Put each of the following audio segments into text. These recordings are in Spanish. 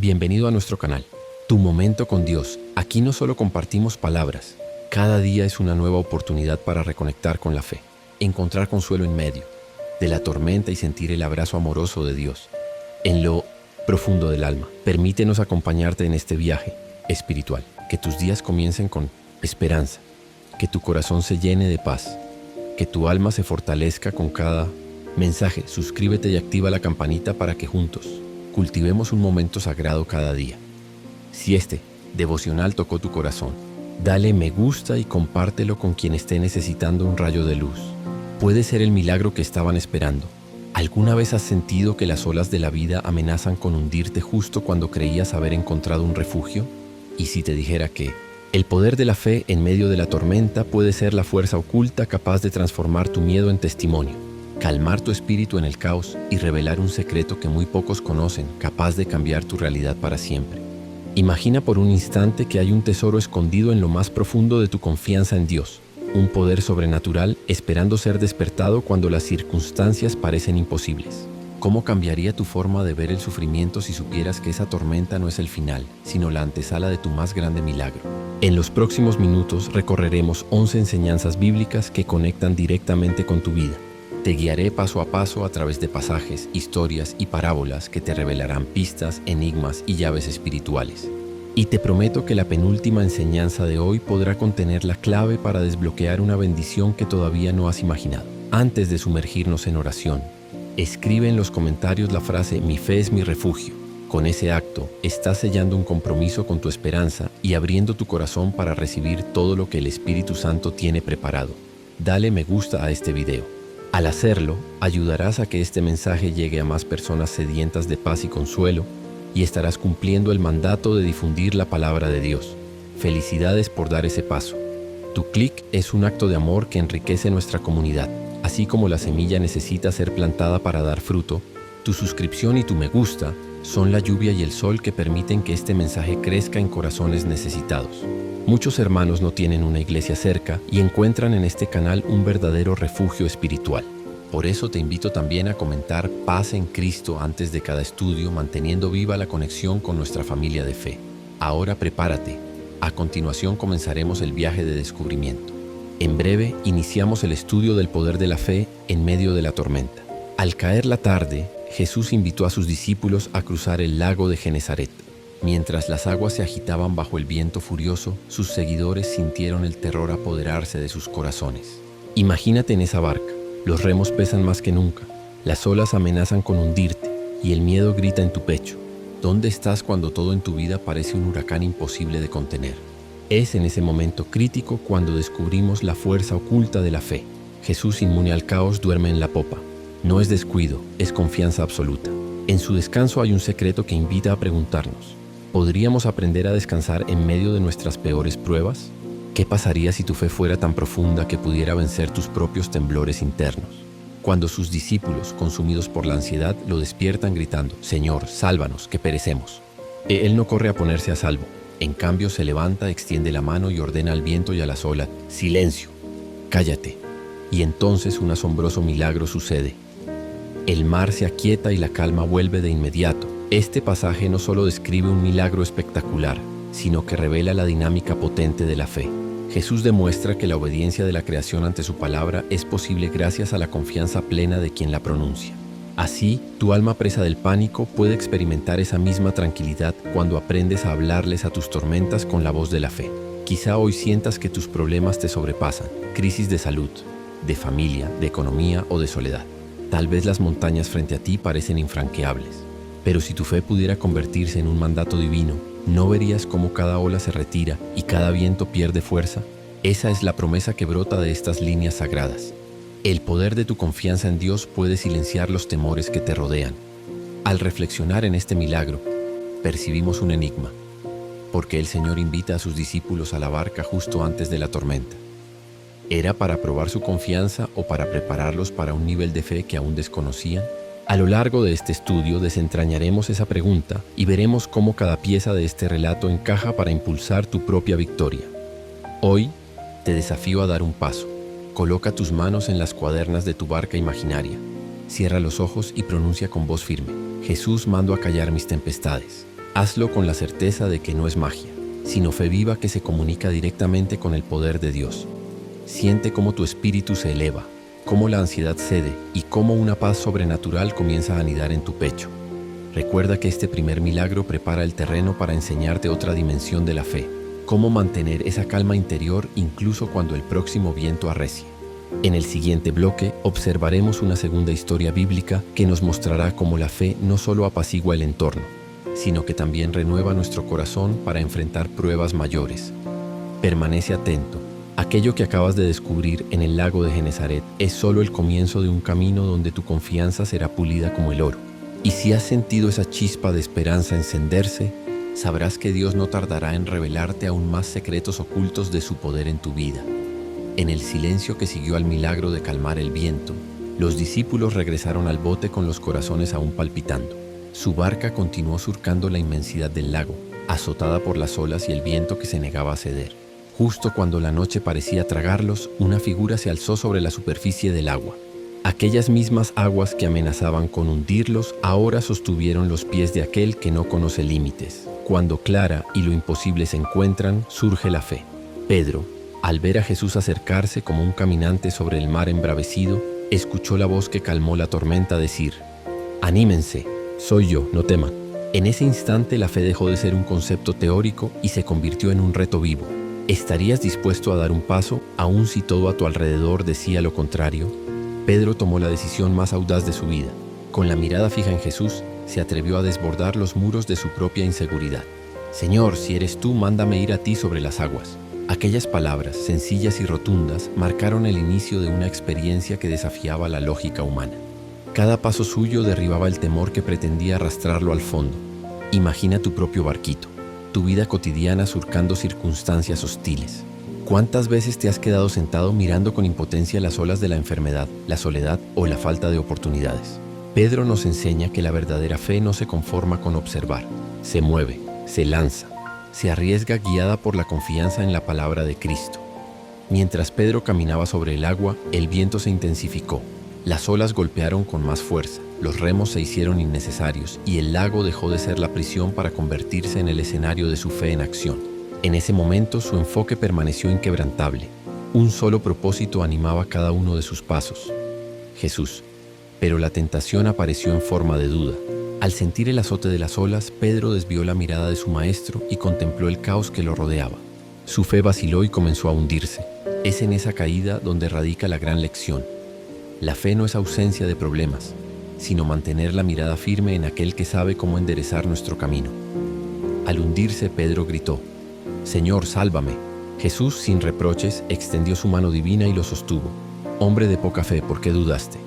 Bienvenido a nuestro canal, Tu Momento con Dios. Aquí no solo compartimos palabras, cada día es una nueva oportunidad para reconectar con la fe, encontrar consuelo en medio de la tormenta y sentir el abrazo amoroso de Dios en lo profundo del alma. Permítenos acompañarte en este viaje espiritual, que tus días comiencen con esperanza, que tu corazón se llene de paz, que tu alma se fortalezca con cada mensaje. Suscríbete y activa la campanita para que juntos cultivemos un momento sagrado cada día. Si este devocional tocó tu corazón, dale me gusta y compártelo con quien esté necesitando un rayo de luz. Puede ser el milagro que estaban esperando. ¿Alguna vez has sentido que las olas de la vida amenazan con hundirte justo cuando creías haber encontrado un refugio? ¿Y si te dijera que el poder de la fe en medio de la tormenta puede ser la fuerza oculta capaz de transformar tu miedo en testimonio, calmar tu espíritu en el caos y revelar un secreto que muy pocos conocen, capaz de cambiar tu realidad para siempre? Imagina por un instante que hay un tesoro escondido en lo más profundo de tu confianza en Dios, un poder sobrenatural esperando ser despertado cuando las circunstancias parecen imposibles. ¿Cómo cambiaría tu forma de ver el sufrimiento si supieras que esa tormenta no es el final, sino la antesala de tu más grande milagro? En los próximos minutos recorreremos 11 enseñanzas bíblicas que conectan directamente con tu vida. Te guiaré paso a paso a través de pasajes, historias y parábolas que te revelarán pistas, enigmas y llaves espirituales. Y te prometo que la penúltima enseñanza de hoy podrá contener la clave para desbloquear una bendición que todavía no has imaginado. Antes de sumergirnos en oración, escribe en los comentarios la frase "Mi fe es mi refugio". Con ese acto, estás sellando un compromiso con tu esperanza y abriendo tu corazón para recibir todo lo que el Espíritu Santo tiene preparado. Dale me gusta a este video. Al hacerlo, ayudarás a que este mensaje llegue a más personas sedientas de paz y consuelo, y estarás cumpliendo el mandato de difundir la palabra de Dios. Felicidades por dar ese paso. Tu clic es un acto de amor que enriquece nuestra comunidad. Así como la semilla necesita ser plantada para dar fruto, tu suscripción y tu me gusta son la lluvia y el sol que permiten que este mensaje crezca en corazones necesitados. Muchos hermanos no tienen una iglesia cerca y encuentran en este canal un verdadero refugio espiritual. Por eso te invito también a comentar paz en Cristo antes de cada estudio, manteniendo viva la conexión con nuestra familia de fe. Ahora prepárate. A continuación comenzaremos el viaje de descubrimiento. En breve iniciamos el estudio del poder de la fe en medio de la tormenta. Al caer la tarde, Jesús invitó a sus discípulos a cruzar el lago de Genesaret. Mientras las aguas se agitaban bajo el viento furioso, sus seguidores sintieron el terror apoderarse de sus corazones. Imagínate en esa barca. Los remos pesan más que nunca, las olas amenazan con hundirte y el miedo grita en tu pecho. ¿Dónde estás cuando todo en tu vida parece un huracán imposible de contener? Es en ese momento crítico cuando descubrimos la fuerza oculta de la fe. Jesús, inmune al caos, duerme en la popa. No es descuido, es confianza absoluta. En su descanso hay un secreto que invita a preguntarnos: ¿podríamos aprender a descansar en medio de nuestras peores pruebas? ¿Qué pasaría si tu fe fuera tan profunda que pudiera vencer tus propios temblores internos? Cuando sus discípulos, consumidos por la ansiedad, lo despiertan gritando: «Señor, sálvanos, que perecemos». Él no corre a ponerse a salvo. En cambio, se levanta, extiende la mano y ordena al viento y a las olas: «Silencio, cállate». Y entonces un asombroso milagro sucede. El mar se aquieta y la calma vuelve de inmediato. Este pasaje no solo describe un milagro espectacular, sino que revela la dinámica potente de la fe. Jesús demuestra que la obediencia de la creación ante su palabra es posible gracias a la confianza plena de quien la pronuncia. Así, tu alma presa del pánico puede experimentar esa misma tranquilidad cuando aprendes a hablarles a tus tormentas con la voz de la fe. Quizá hoy sientas que tus problemas te sobrepasan, crisis de salud, de familia, de economía o de soledad. Tal vez las montañas frente a ti parecen infranqueables. Pero si tu fe pudiera convertirse en un mandato divino, ¿no verías cómo cada ola se retira y cada viento pierde fuerza? Esa es la promesa que brota de estas líneas sagradas. El poder de tu confianza en Dios puede silenciar los temores que te rodean. Al reflexionar en este milagro, percibimos un enigma. ¿Por qué el Señor invita a sus discípulos a la barca justo antes de la tormenta? ¿Era para probar su confianza o para prepararlos para un nivel de fe que aún desconocían? A lo largo de este estudio desentrañaremos esa pregunta y veremos cómo cada pieza de este relato encaja para impulsar tu propia victoria. Hoy te desafío a dar un paso. Coloca tus manos en las cuadernas de tu barca imaginaria. Cierra los ojos y pronuncia con voz firme: «Jesús, mando a callar mis tempestades. Hazlo con la certeza de que no es magia, sino fe viva que se comunica directamente con el poder de Dios. Siente cómo tu espíritu se eleva, cómo la ansiedad cede y cómo una paz sobrenatural comienza a anidar en tu pecho. Recuerda que este primer milagro prepara el terreno para enseñarte otra dimensión de la fe, cómo mantener esa calma interior incluso cuando el próximo viento arrecie. En el siguiente bloque observaremos una segunda historia bíblica que nos mostrará cómo la fe no solo apacigua el entorno, sino que también renueva nuestro corazón para enfrentar pruebas mayores. Permanece atento. Aquello que acabas de descubrir en el lago de Genesaret es solo el comienzo de un camino donde tu confianza será pulida como el oro. Y si has sentido esa chispa de esperanza encenderse, sabrás que Dios no tardará en revelarte aún más secretos ocultos de su poder en tu vida. En el silencio que siguió al milagro de calmar el viento, los discípulos regresaron al bote con los corazones aún palpitando. Su barca continuó surcando la inmensidad del lago, azotada por las olas y el viento que se negaba a ceder. Justo cuando la noche parecía tragarlos, una figura se alzó sobre la superficie del agua. Aquellas mismas aguas que amenazaban con hundirlos ahora sostuvieron los pies de aquel que no conoce límites. Cuando Clara y lo imposible se encuentran, surge la fe. Pedro, al ver a Jesús acercarse como un caminante sobre el mar embravecido, escuchó la voz que calmó la tormenta decir: «Anímense, soy yo, no teman». En ese instante la fe dejó de ser un concepto teórico y se convirtió en un reto vivo. ¿Estarías dispuesto a dar un paso, aun si todo a tu alrededor decía lo contrario? Pedro tomó la decisión más audaz de su vida. Con la mirada fija en Jesús, se atrevió a desbordar los muros de su propia inseguridad. «Señor, si eres tú, mándame ir a ti sobre las aguas». Aquellas palabras, sencillas y rotundas, marcaron el inicio de una experiencia que desafiaba la lógica humana. Cada paso suyo derribaba el temor que pretendía arrastrarlo al fondo. Imagina tu propio barquito, tu vida cotidiana surcando circunstancias hostiles. ¿Cuántas veces te has quedado sentado mirando con impotencia las olas de la enfermedad, la soledad o la falta de oportunidades? Pedro nos enseña que la verdadera fe no se conforma con observar, se mueve, se lanza, se arriesga guiada por la confianza en la palabra de Cristo. Mientras Pedro caminaba sobre el agua, el viento se intensificó. Las olas golpearon con más fuerza, los remos se hicieron innecesarios y el lago dejó de ser la prisión para convertirse en el escenario de su fe en acción. En ese momento su enfoque permaneció inquebrantable. Un solo propósito animaba cada uno de sus pasos: Jesús. Pero la tentación apareció en forma de duda. Al sentir el azote de las olas, Pedro desvió la mirada de su maestro y contempló el caos que lo rodeaba. Su fe vaciló y comenzó a hundirse. Es en esa caída donde radica la gran lección. La fe no es ausencia de problemas, sino mantener la mirada firme en aquel que sabe cómo enderezar nuestro camino. Al hundirse, Pedro gritó: «Señor, sálvame». Jesús, sin reproches, extendió su mano divina y lo sostuvo. «Hombre de poca fe, ¿por qué dudaste?».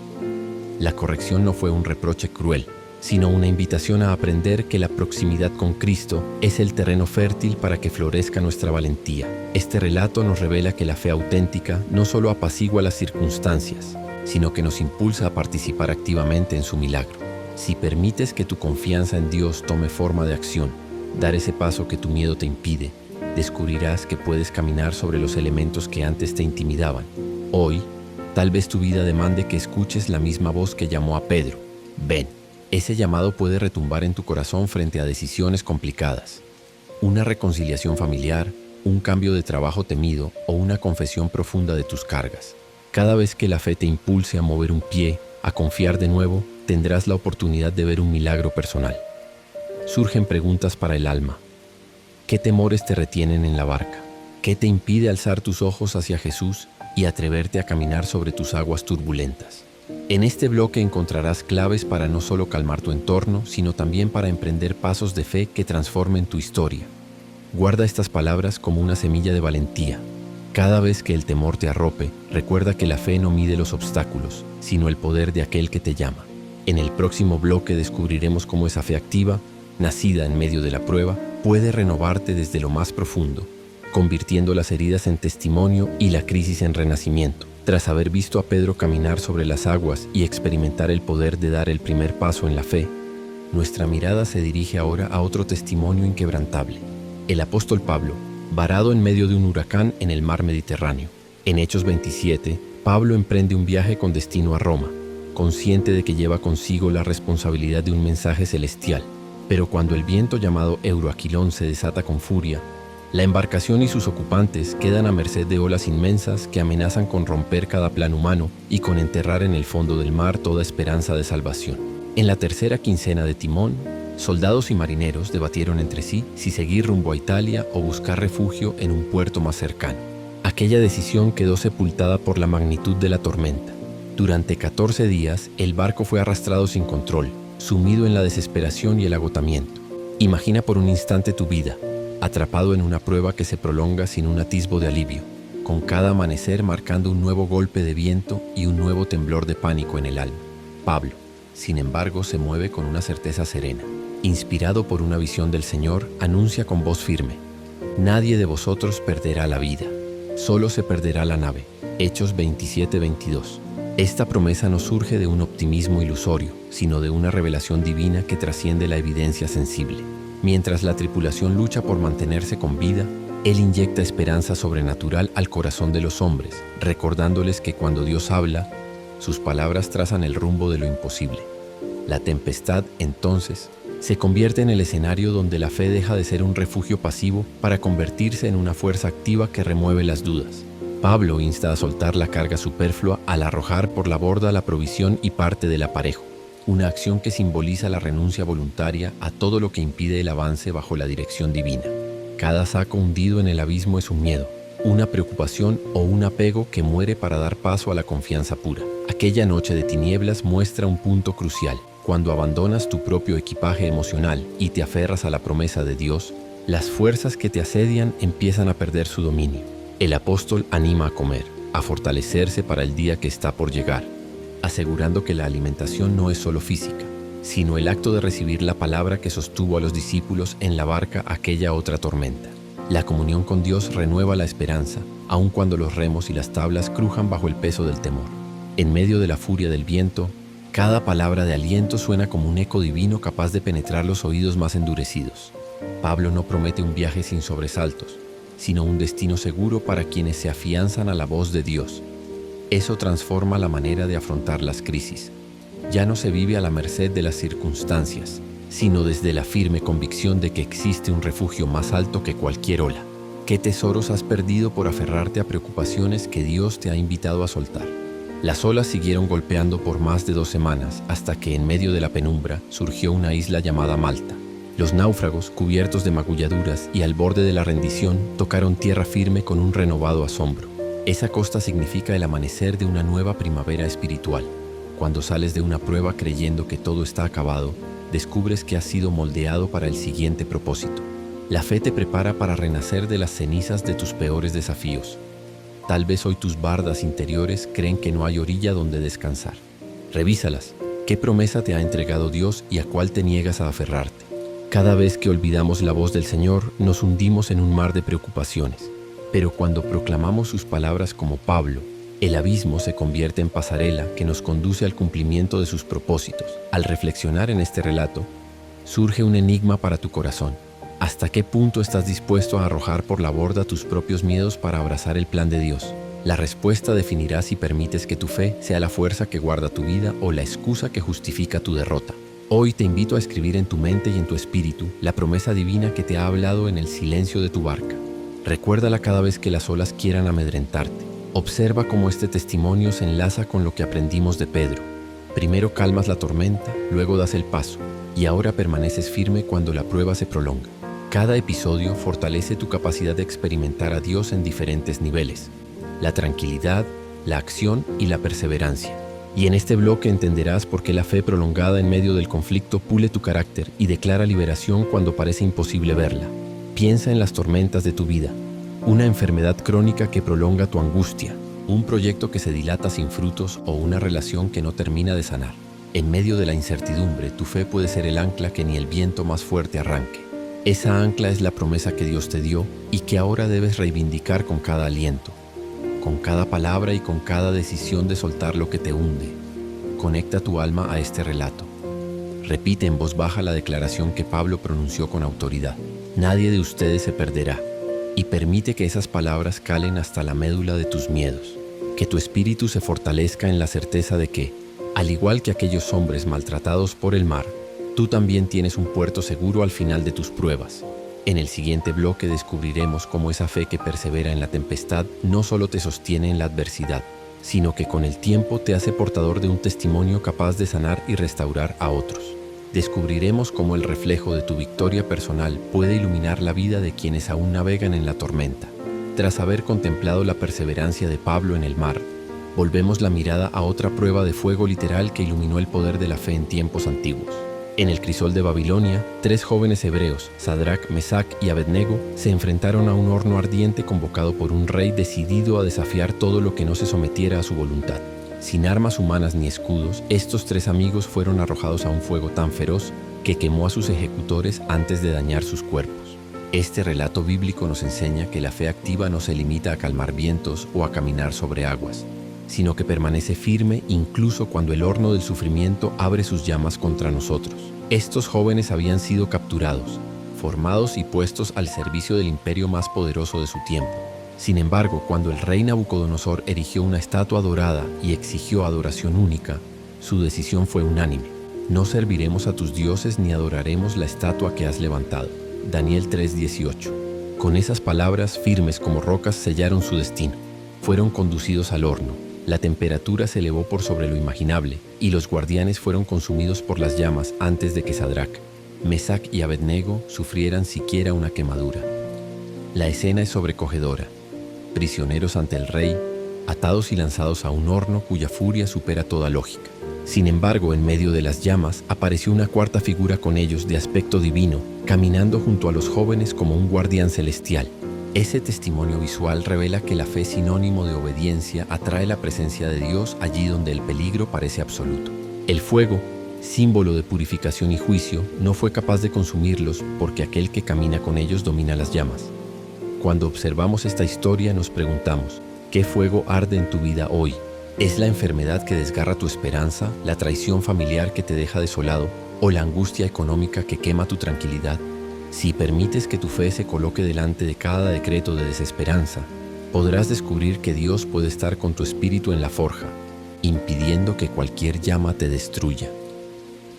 La corrección no fue un reproche cruel, sino una invitación a aprender que la proximidad con Cristo es el terreno fértil para que florezca nuestra valentía. Este relato nos revela que la fe auténtica no solo apacigua las circunstancias, sino que nos impulsa a participar activamente en su milagro. Si permites que tu confianza en Dios tome forma de acción, dar ese paso que tu miedo te impide, descubrirás que puedes caminar sobre los elementos que antes te intimidaban. Hoy, tal vez tu vida demande que escuches la misma voz que llamó a Pedro: «Ven». Ese llamado puede retumbar en tu corazón frente a decisiones complicadas. Una reconciliación familiar, un cambio de trabajo temido o una confesión profunda de tus cargas. Cada vez que la fe te impulse a mover un pie, a confiar de nuevo, tendrás la oportunidad de ver un milagro personal. Surgen preguntas para el alma. ¿Qué temores te retienen en la barca? ¿Qué te impide alzar tus ojos hacia Jesús y atreverte a caminar sobre tus aguas turbulentas? En este bloque encontrarás claves para no solo calmar tu entorno, sino también para emprender pasos de fe que transformen tu historia. Guarda estas palabras como una semilla de valentía. Cada vez que el temor te arrope, recuerda que la fe no mide los obstáculos, sino el poder de aquel que te llama. En el próximo bloque descubriremos cómo esa fe activa, nacida en medio de la prueba, puede renovarte desde lo más profundo, convirtiendo las heridas en testimonio y la crisis en renacimiento. Tras haber visto a Pedro caminar sobre las aguas y experimentar el poder de dar el primer paso en la fe, nuestra mirada se dirige ahora a otro testimonio inquebrantable: el apóstol Pablo, varado en medio de un huracán en el mar Mediterráneo. En Hechos 27, Pablo emprende un viaje con destino a Roma, consciente de que lleva consigo la responsabilidad de un mensaje celestial. Pero cuando el viento llamado Euroaquilón se desata con furia, la embarcación y sus ocupantes quedan a merced de olas inmensas que amenazan con romper cada plan humano y con enterrar en el fondo del mar toda esperanza de salvación. En la tercera quincena de Timón, soldados y marineros debatieron entre sí si seguir rumbo a Italia o buscar refugio en un puerto más cercano. Aquella decisión quedó sepultada por la magnitud de la tormenta. Durante 14 días, el barco fue arrastrado sin control, sumido en la desesperación y el agotamiento. Imagina por un instante tu vida, atrapado en una prueba que se prolonga sin un atisbo de alivio, con cada amanecer marcando un nuevo golpe de viento y un nuevo temblor de pánico en el alma. Pablo, sin embargo, se mueve con una certeza serena. Inspirado por una visión del Señor, anuncia con voz firme: nadie de vosotros perderá la vida, solo se perderá la nave. Hechos 27:22. Esta promesa no surge de un optimismo ilusorio, sino de una revelación divina que trasciende la evidencia sensible. Mientras la tripulación lucha por mantenerse con vida, Él inyecta esperanza sobrenatural al corazón de los hombres, recordándoles que cuando Dios habla, sus palabras trazan el rumbo de lo imposible. La tempestad, entonces, se convierte en el escenario donde la fe deja de ser un refugio pasivo para convertirse en una fuerza activa que remueve las dudas. Pablo insta a soltar la carga superflua al arrojar por la borda la provisión y parte del aparejo, una acción que simboliza la renuncia voluntaria a todo lo que impide el avance bajo la dirección divina. Cada saco hundido en el abismo es un miedo, una preocupación o un apego que muere para dar paso a la confianza pura. Aquella noche de tinieblas muestra un punto crucial. Cuando abandonas tu propio equipaje emocional y te aferras a la promesa de Dios, las fuerzas que te asedian empiezan a perder su dominio. El apóstol anima a comer, a fortalecerse para el día que está por llegar, asegurando que la alimentación no es solo física, sino el acto de recibir la palabra que sostuvo a los discípulos en la barca aquella otra tormenta. La comunión con Dios renueva la esperanza, aun cuando los remos y las tablas crujan bajo el peso del temor. En medio de la furia del viento, cada palabra de aliento suena como un eco divino capaz de penetrar los oídos más endurecidos. Pablo no promete un viaje sin sobresaltos, sino un destino seguro para quienes se afianzan a la voz de Dios. Eso transforma la manera de afrontar las crisis. Ya no se vive a la merced de las circunstancias, sino desde la firme convicción de que existe un refugio más alto que cualquier ola. ¿Qué tesoros has perdido por aferrarte a preocupaciones que Dios te ha invitado a soltar? Las olas siguieron golpeando por más de 2 semanas hasta que en medio de la penumbra surgió una isla llamada Malta. Los náufragos, cubiertos de magulladuras y al borde de la rendición, tocaron tierra firme con un renovado asombro. Esa costa significa el amanecer de una nueva primavera espiritual. Cuando sales de una prueba creyendo que todo está acabado, descubres que has sido moldeado para el siguiente propósito. La fe te prepara para renacer de las cenizas de tus peores desafíos. Tal vez hoy tus bardas interiores creen que no hay orilla donde descansar. Revísalas. ¿Qué promesa te ha entregado Dios y a cuál te niegas a aferrarte? Cada vez que olvidamos la voz del Señor, nos hundimos en un mar de preocupaciones. Pero cuando proclamamos sus palabras como Pablo, el abismo se convierte en pasarela que nos conduce al cumplimiento de sus propósitos. Al reflexionar en este relato, surge un enigma para tu corazón. ¿Hasta qué punto estás dispuesto a arrojar por la borda tus propios miedos para abrazar el plan de Dios? La respuesta definirá si permites que tu fe sea la fuerza que guarda tu vida o la excusa que justifica tu derrota. Hoy te invito a escribir en tu mente y en tu espíritu la promesa divina que te ha hablado en el silencio de tu barca. Recuérdala cada vez que las olas quieran amedrentarte. Observa cómo este testimonio se enlaza con lo que aprendimos de Pedro. Primero calmas la tormenta, luego das el paso, y ahora permaneces firme cuando la prueba se prolonga. Cada episodio fortalece tu capacidad de experimentar a Dios en diferentes niveles: la tranquilidad, la acción y la perseverancia. Y en este bloque entenderás por qué la fe prolongada en medio del conflicto pule tu carácter y declara liberación cuando parece imposible verla. Piensa en las tormentas de tu vida, una enfermedad crónica que prolonga tu angustia, un proyecto que se dilata sin frutos o una relación que no termina de sanar. En medio de la incertidumbre, tu fe puede ser el ancla que ni el viento más fuerte arranque. Esa ancla es la promesa que Dios te dio y que ahora debes reivindicar con cada aliento, con cada palabra y con cada decisión de soltar lo que te hunde. Conecta tu alma a este relato. Repite en voz baja la declaración que Pablo pronunció con autoridad: nadie de ustedes se perderá. Y permite que esas palabras calen hasta la médula de tus miedos. Que tu espíritu se fortalezca en la certeza de que, al igual que aquellos hombres maltratados por el mar, Tú también tienes un puerto seguro al final de tus pruebas. En el siguiente bloque descubriremos cómo esa fe que persevera en la tempestad no solo te sostiene en la adversidad, sino que con el tiempo te hace portador de un testimonio capaz de sanar y restaurar a otros. Descubriremos cómo el reflejo de tu victoria personal puede iluminar la vida de quienes aún navegan en la tormenta. Tras haber contemplado la perseverancia de Pablo en el mar, volvemos la mirada a otra prueba de fuego literal que iluminó el poder de la fe en tiempos antiguos. En el crisol de Babilonia, 3 jóvenes hebreos, Sadrac, Mesac y Abednego, se enfrentaron a un horno ardiente convocado por un rey decidido a desafiar todo lo que no se sometiera a su voluntad. Sin armas humanas ni escudos, estos 3 amigos fueron arrojados a un fuego tan feroz que quemó a sus ejecutores antes de dañar sus cuerpos. Este relato bíblico nos enseña que la fe activa no se limita a calmar vientos o a caminar sobre aguas, sino que permanece firme incluso cuando el horno del sufrimiento abre sus llamas contra nosotros. Estos jóvenes habían sido capturados, formados y puestos al servicio del imperio más poderoso de su tiempo. Sin embargo, cuando el rey Nabucodonosor erigió una estatua dorada y exigió adoración única, su decisión fue unánime: no serviremos a tus dioses ni adoraremos la estatua que has levantado. Daniel 3:18. Con esas palabras firmes como rocas sellaron su destino. Fueron conducidos al horno. La temperatura se elevó por sobre lo imaginable y los guardianes fueron consumidos por las llamas antes de que Sadrac, Mesac y Abednego sufrieran siquiera una quemadura. La escena es sobrecogedora. Prisioneros ante el rey, atados y lanzados a un horno cuya furia supera toda lógica. Sin embargo, en medio de las llamas apareció una cuarta figura con ellos de aspecto divino, caminando junto a los jóvenes como un guardián celestial. Ese testimonio visual revela que la fe sinónimo de obediencia atrae la presencia de Dios allí donde el peligro parece absoluto. El fuego, símbolo de purificación y juicio, no fue capaz de consumirlos porque aquel que camina con ellos domina las llamas. Cuando observamos esta historia nos preguntamos, ¿qué fuego arde en tu vida hoy? ¿Es la enfermedad que desgarra tu esperanza, la traición familiar que te deja desolado o la angustia económica que quema tu tranquilidad? Si permites que tu fe se coloque delante de cada decreto de desesperanza, podrás descubrir que Dios puede estar con tu espíritu en la forja, impidiendo que cualquier llama te destruya.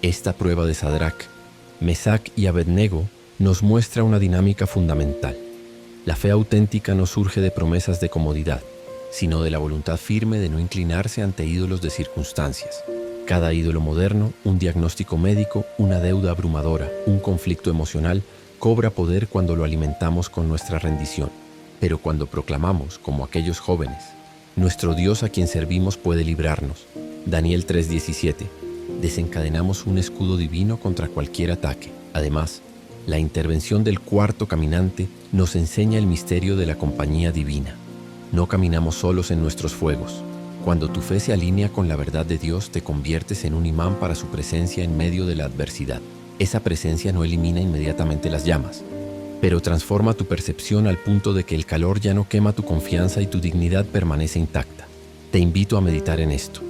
Esta prueba de Sadrac, Mesac y Abednego nos muestra una dinámica fundamental. La fe auténtica no surge de promesas de comodidad, sino de la voluntad firme de no inclinarse ante ídolos de circunstancias. Cada ídolo moderno, un diagnóstico médico, una deuda abrumadora, un conflicto emocional, cobra poder cuando lo alimentamos con nuestra rendición. Pero cuando proclamamos, como aquellos jóvenes, nuestro Dios a quien servimos puede librarnos, Daniel 3:17, desencadenamos un escudo divino contra cualquier ataque. Además, la intervención del cuarto caminante nos enseña el misterio de la compañía divina. No caminamos solos en nuestros fuegos. Cuando tu fe se alinea con la verdad de Dios, te conviertes en un imán para su presencia en medio de la adversidad. Esa presencia no elimina inmediatamente las llamas, pero transforma tu percepción al punto de que el calor ya no quema tu confianza y tu dignidad permanece intacta. Te invito a meditar en esto.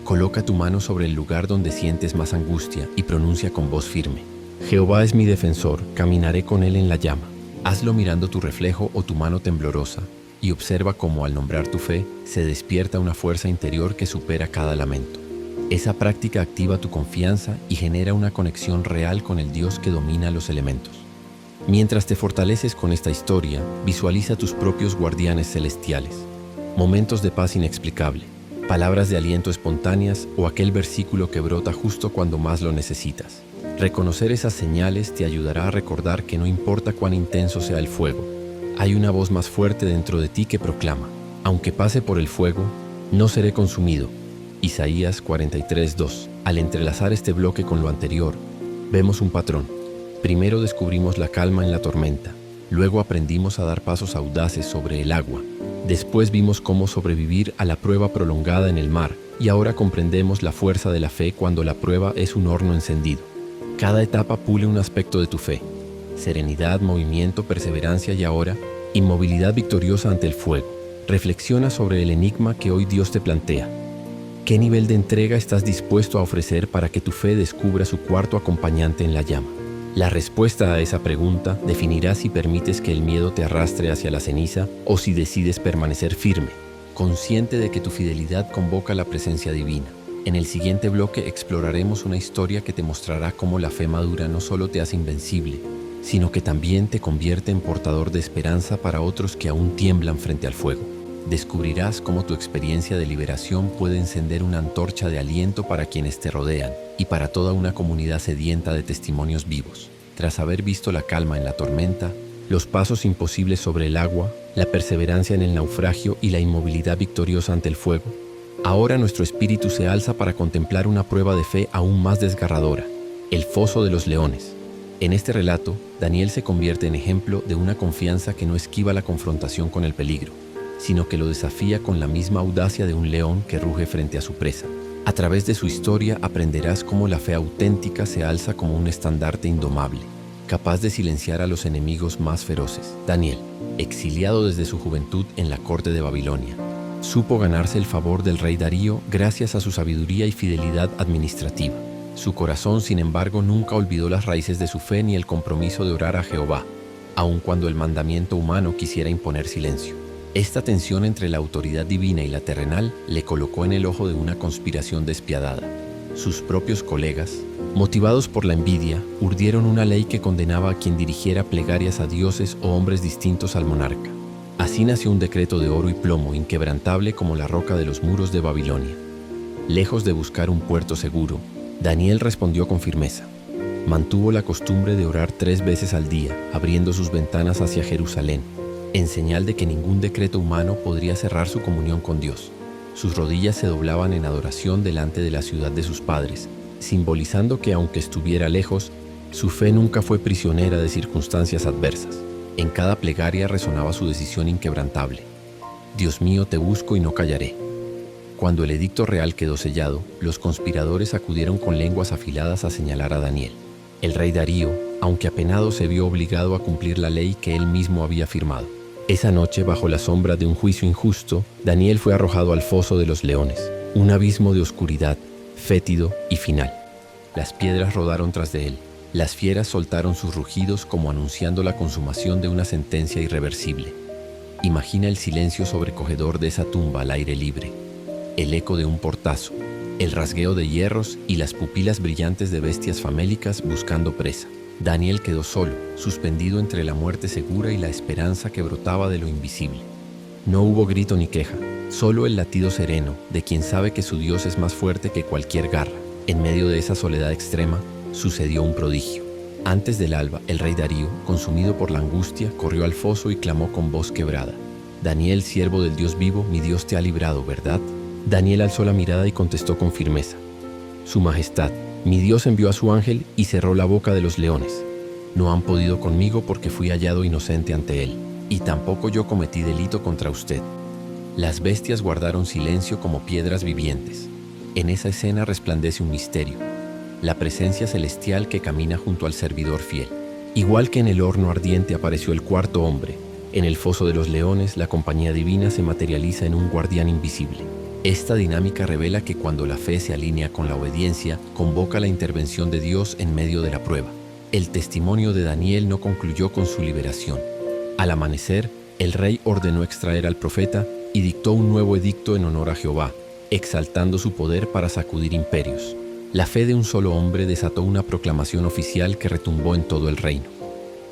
Coloca tu mano sobre el lugar donde sientes más angustia y pronuncia con voz firme: Jehová es mi defensor, caminaré con él en la llama. Hazlo mirando tu reflejo o tu mano temblorosa y observa cómo al nombrar tu fe se despierta una fuerza interior que supera cada lamento. Esa práctica activa tu confianza y genera una conexión real con el Dios que domina los elementos. Mientras te fortaleces con esta historia, visualiza tus propios guardianes celestiales. Momentos de paz inexplicable, palabras de aliento espontáneas o aquel versículo que brota justo cuando más lo necesitas. Reconocer esas señales te ayudará a recordar que no importa cuán intenso sea el fuego, hay una voz más fuerte dentro de ti que proclama: aunque pase por el fuego, no seré consumido. Isaías 43:2. Al entrelazar este bloque con lo anterior, vemos un patrón. Primero descubrimos la calma en la tormenta, luego aprendimos a dar pasos audaces sobre el agua, después vimos cómo sobrevivir a la prueba prolongada en el mar y ahora comprendemos la fuerza de la fe cuando la prueba es un horno encendido. Cada etapa pule un aspecto de tu fe: serenidad, movimiento, perseverancia y ahora, inmovilidad victoriosa ante el fuego. Reflexiona sobre el enigma que hoy Dios te plantea. ¿Qué nivel de entrega estás dispuesto a ofrecer para que tu fe descubra su cuarto acompañante en la llama? La respuesta a esa pregunta definirá si permites que el miedo te arrastre hacia la ceniza o si decides permanecer firme, consciente de que tu fidelidad convoca la presencia divina. En el siguiente bloque exploraremos una historia que te mostrará cómo la fe madura no solo te hace invencible, sino que también te convierte en portador de esperanza para otros que aún tiemblan frente al fuego. Descubrirás cómo tu experiencia de liberación puede encender una antorcha de aliento para quienes te rodean y para toda una comunidad sedienta de testimonios vivos. Tras haber visto la calma en la tormenta, los pasos imposibles sobre el agua, la perseverancia en el naufragio y la inmovilidad victoriosa ante el fuego, ahora nuestro espíritu se alza para contemplar una prueba de fe aún más desgarradora: el foso de los leones. En este relato, Daniel se convierte en ejemplo de una confianza que no esquiva la confrontación con el peligro, sino que lo desafía con la misma audacia de un león que ruge frente a su presa. A través de su historia aprenderás cómo la fe auténtica se alza como un estandarte indomable, capaz de silenciar a los enemigos más feroces. Daniel, exiliado desde su juventud en la corte de Babilonia, supo ganarse el favor del rey Darío gracias a su sabiduría y fidelidad administrativa. Su corazón, sin embargo, nunca olvidó las raíces de su fe ni el compromiso de orar a Jehová, aun cuando el mandamiento humano quisiera imponer silencio. Esta tensión entre la autoridad divina y la terrenal le colocó en el ojo de una conspiración despiadada. Sus propios colegas, motivados por la envidia, urdieron una ley que condenaba a quien dirigiera plegarias a dioses o hombres distintos al monarca. Así nació un decreto de oro y plomo, inquebrantable como la roca de los muros de Babilonia. Lejos de buscar un puerto seguro, Daniel respondió con firmeza. Mantuvo la costumbre de orar 3 veces al día, abriendo sus ventanas hacia Jerusalén, en señal de que ningún decreto humano podría cerrar su comunión con Dios. Sus rodillas se doblaban en adoración delante de la ciudad de sus padres, simbolizando que aunque estuviera lejos, su fe nunca fue prisionera de circunstancias adversas. En cada plegaria resonaba su decisión inquebrantable: Dios mío, te busco y no callaré. Cuando el edicto real quedó sellado, los conspiradores acudieron con lenguas afiladas a señalar a Daniel. El rey Darío, aunque apenado, se vio obligado a cumplir la ley que él mismo había firmado. Esa noche, bajo la sombra de un juicio injusto, Daniel fue arrojado al foso de los leones, un abismo de oscuridad, fétido y final. Las piedras rodaron tras de él. Las fieras soltaron sus rugidos como anunciando la consumación de una sentencia irreversible. Imagina el silencio sobrecogedor de esa tumba al aire libre, el eco de un portazo, el rasgueo de hierros y las pupilas brillantes de bestias famélicas buscando presa. Daniel quedó solo, suspendido entre la muerte segura y la esperanza que brotaba de lo invisible. No hubo grito ni queja, solo el latido sereno de quien sabe que su Dios es más fuerte que cualquier garra. En medio de esa soledad extrema, sucedió un prodigio. Antes del alba, el rey Darío, consumido por la angustia, corrió al foso y clamó con voz quebrada: Daniel, siervo del Dios vivo, mi Dios te ha librado, ¿verdad? Daniel alzó la mirada y contestó con firmeza: Su Majestad, mi Dios envió a su ángel y cerró la boca de los leones. No han podido conmigo porque fui hallado inocente ante él, y tampoco yo cometí delito contra usted. Las bestias guardaron silencio como piedras vivientes. En esa escena resplandece un misterio: la presencia celestial que camina junto al servidor fiel. Igual que en el horno ardiente apareció el cuarto hombre, en el foso de los leones la compañía divina se materializa en un guardián invisible. Esta dinámica revela que cuando la fe se alinea con la obediencia, convoca la intervención de Dios en medio de la prueba. El testimonio de Daniel no concluyó con su liberación. Al amanecer, el rey ordenó extraer al profeta y dictó un nuevo edicto en honor a Jehová, exaltando su poder para sacudir imperios. La fe de un solo hombre desató una proclamación oficial que retumbó en todo el reino.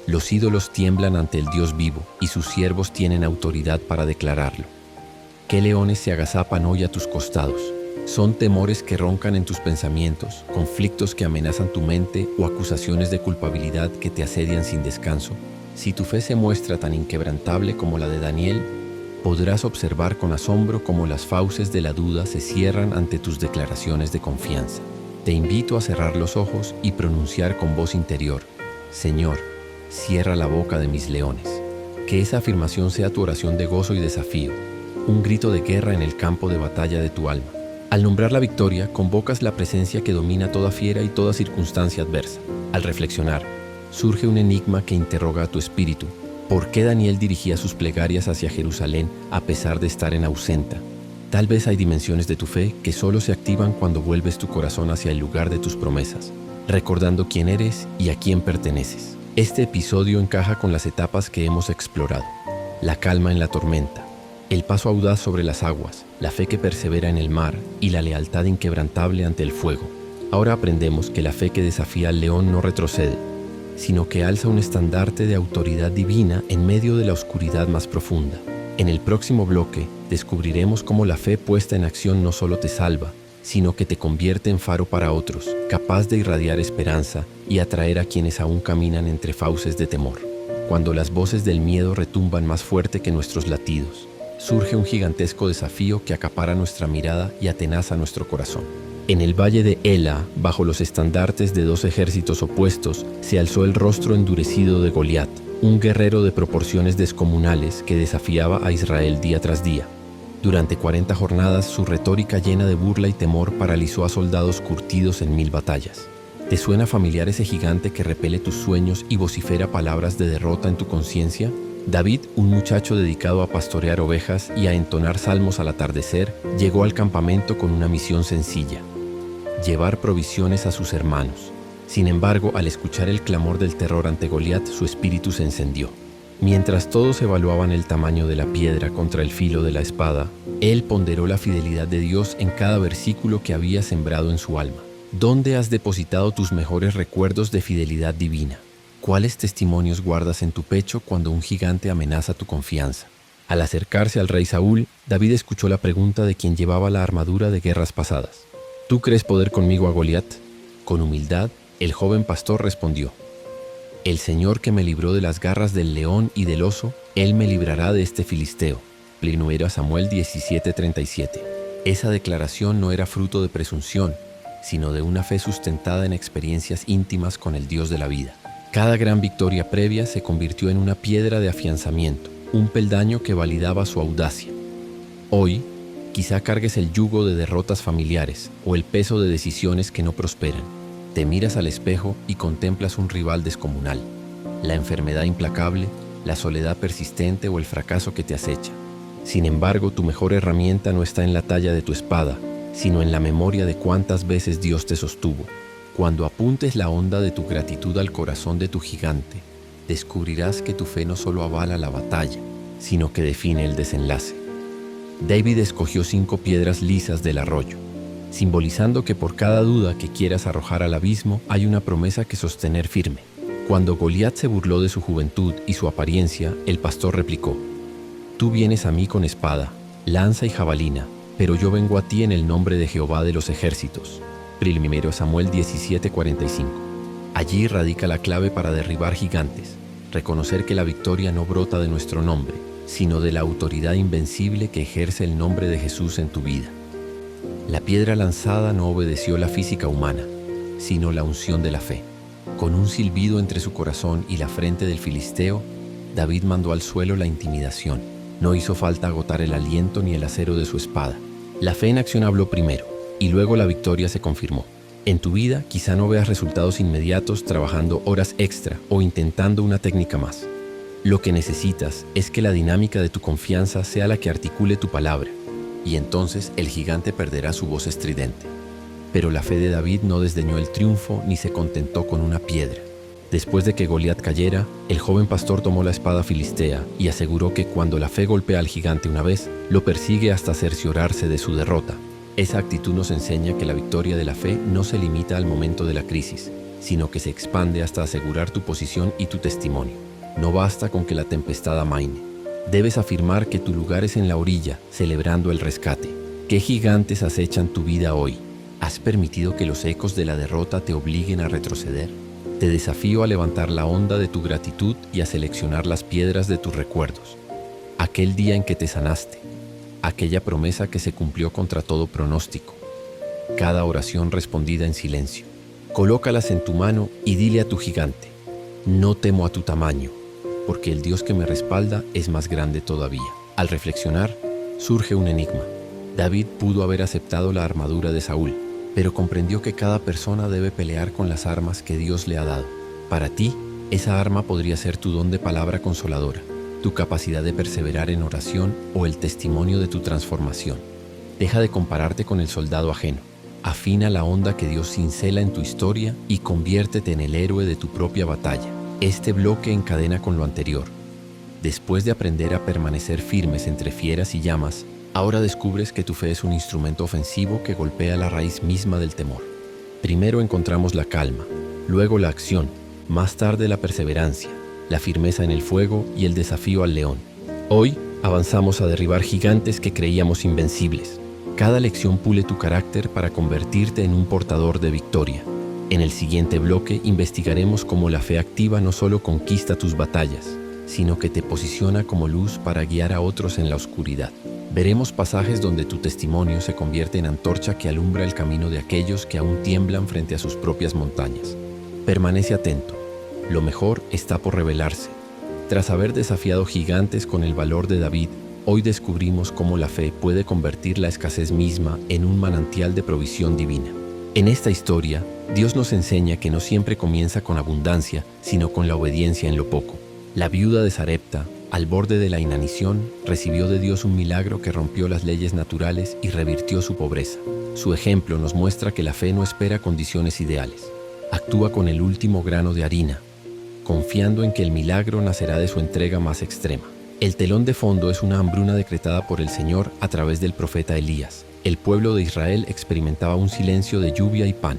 Los ídolos tiemblan ante el Dios vivo y sus siervos tienen autoridad para declararlo. ¿Qué leones se agazapan hoy a tus costados? Son temores que roncan en tus pensamientos, conflictos que amenazan tu mente o acusaciones de culpabilidad que te asedian sin descanso. Si tu fe se muestra tan inquebrantable como la de Daniel, podrás observar con asombro cómo las fauces de la duda se cierran ante tus declaraciones de confianza. Te invito a cerrar los ojos y pronunciar con voz interior: Señor, cierra la boca de mis leones. Que esa afirmación sea tu oración de gozo y desafío, un grito de guerra en el campo de batalla de tu alma. Al nombrar la victoria, convocas la presencia que domina toda fiera y toda circunstancia adversa. Al reflexionar, surge un enigma que interroga a tu espíritu: ¿por qué Daniel dirigía sus plegarias hacia Jerusalén a pesar de estar en ausenta? Tal vez hay dimensiones de tu fe que solo se activan cuando vuelves tu corazón hacia el lugar de tus promesas, recordando quién eres y a quién perteneces. Este episodio encaja con las etapas que hemos explorado: la calma en la tormenta, El paso audaz sobre las aguas, la fe que persevera en el mar y la lealtad inquebrantable ante el fuego. Ahora aprendemos que la fe que desafía al león no retrocede, sino que alza un estandarte de autoridad divina en medio de la oscuridad más profunda. En el próximo bloque descubriremos cómo la fe puesta en acción no solo te salva, sino que te convierte en faro para otros, capaz de irradiar esperanza y atraer a quienes aún caminan entre fauces de temor. Cuando las voces del miedo retumban más fuerte que nuestros latidos, surge un gigantesco desafío que acapara nuestra mirada y atenaza nuestro corazón. En el valle de Ela, bajo los estandartes de dos ejércitos opuestos, se alzó el rostro endurecido de Goliat, un guerrero de proporciones descomunales que desafiaba a Israel día tras día. Durante 40 jornadas, su retórica llena de burla y temor paralizó a soldados curtidos en 1000 batallas. ¿Te suena familiar ese gigante que repele tus sueños y vocifera palabras de derrota en tu conciencia? David, un muchacho dedicado a pastorear ovejas y a entonar salmos al atardecer, llegó al campamento con una misión sencilla: llevar provisiones a sus hermanos. Sin embargo, al escuchar el clamor del terror ante Goliat, su espíritu se encendió. Mientras todos evaluaban el tamaño de la piedra contra el filo de la espada, él ponderó la fidelidad de Dios en cada versículo que había sembrado en su alma. ¿Dónde has depositado tus mejores recuerdos de fidelidad divina? ¿Cuáles testimonios guardas en tu pecho cuando un gigante amenaza tu confianza? Al acercarse al rey Saúl, David escuchó la pregunta de quien llevaba la armadura de guerras pasadas. ¿Tú crees poder conmigo a Goliat? Con humildad, el joven pastor respondió: el Señor que me libró de las garras del león y del oso, Él me librará de este filisteo. 1 Samuel 17:37. Esa declaración no era fruto de presunción, sino de una fe sustentada en experiencias íntimas con el Dios de la vida. Cada gran victoria previa se convirtió en una piedra de afianzamiento, un peldaño que validaba su audacia. Hoy, quizá cargues el yugo de derrotas familiares o el peso de decisiones que no prosperan. Te miras al espejo y contemplas un rival descomunal, la enfermedad implacable, la soledad persistente o el fracaso que te acecha. Sin embargo, tu mejor herramienta no está en la talla de tu espada, sino en la memoria de cuántas veces Dios te sostuvo. Cuando apuntes la onda de tu gratitud al corazón de tu gigante, descubrirás que tu fe no solo avala la batalla, sino que define el desenlace. David escogió 5 piedras lisas del arroyo, simbolizando que por cada duda que quieras arrojar al abismo hay una promesa que sostener firme. Cuando Goliat se burló de su juventud y su apariencia, el pastor replicó: tú vienes a mí con espada, lanza y jabalina, pero yo vengo a ti en el nombre de Jehová de los ejércitos. 1 Samuel 17:45. Allí radica la clave para derribar gigantes: reconocer que la victoria no brota de nuestro nombre, sino de la autoridad invencible que ejerce el nombre de Jesús en tu vida. La piedra lanzada no obedeció la física humana, sino la unción de la fe. Con un silbido entre su corazón y la frente del filisteo, David mandó al suelo la intimidación. No hizo falta agotar el aliento ni el acero de su espada. La fe en acción habló primero, y luego la victoria se confirmó. En tu vida quizá no veas resultados inmediatos trabajando horas extra o intentando una técnica más. Lo que necesitas es que la dinámica de tu confianza sea la que articule tu palabra, y entonces el gigante perderá su voz estridente. Pero la fe de David no desdeñó el triunfo ni se contentó con una piedra. Después de que Goliat cayera, el joven pastor tomó la espada filistea y aseguró que cuando la fe golpea al gigante una vez, lo persigue hasta cerciorarse de su derrota. Esa actitud nos enseña que la victoria de la fe no se limita al momento de la crisis, sino que se expande hasta asegurar tu posición y tu testimonio. No basta con que la tempestad amaine. Debes afirmar que tu lugar es en la orilla, celebrando el rescate. ¿Qué gigantes acechan tu vida hoy? ¿Has permitido que los ecos de la derrota te obliguen a retroceder? Te desafío a levantar la onda de tu gratitud y a seleccionar las piedras de tus recuerdos. Aquel día en que te sanaste, aquella promesa que se cumplió contra todo pronóstico, cada oración respondida en silencio. Colócalas en tu mano y dile a tu gigante: no temo a tu tamaño, porque el Dios que me respalda es más grande todavía. Al reflexionar, surge un enigma. David pudo haber aceptado la armadura de Saúl, pero comprendió que cada persona debe pelear con las armas que Dios le ha dado. Para ti, esa arma podría ser tu don de palabra consoladora, tu capacidad de perseverar en oración o el testimonio de tu transformación. Deja de compararte con el soldado ajeno. Afina la onda que Dios cincela en tu historia y conviértete en el héroe de tu propia batalla. Este bloque encadena con lo anterior. Después de aprender a permanecer firmes entre fieras y llamas, ahora descubres que tu fe es un instrumento ofensivo que golpea la raíz misma del temor. Primero encontramos la calma, luego la acción, más tarde la perseverancia, la firmeza en el fuego y el desafío al león. Hoy avanzamos a derribar gigantes que creíamos invencibles. Cada lección pule tu carácter para convertirte en un portador de victoria. En el siguiente bloque investigaremos cómo la fe activa no solo conquista tus batallas, sino que te posiciona como luz para guiar a otros en la oscuridad. Veremos pasajes donde tu testimonio se convierte en antorcha que alumbra el camino de aquellos que aún tiemblan frente a sus propias montañas. Permanece atento. Lo mejor está por revelarse. Tras haber desafiado gigantes con el valor de David, hoy descubrimos cómo la fe puede convertir la escasez misma en un manantial de provisión divina. En esta historia, Dios nos enseña que no siempre comienza con abundancia, sino con la obediencia en lo poco. La viuda de Sarepta, al borde de la inanición, recibió de Dios un milagro que rompió las leyes naturales y revirtió su pobreza. Su ejemplo nos muestra que la fe no espera condiciones ideales. Actúa con el último grano de harina, confiando en que el milagro nacerá de su entrega más extrema. El telón de fondo es una hambruna decretada por el Señor a través del profeta Elías. El pueblo de Israel experimentaba un silencio de lluvia y pan.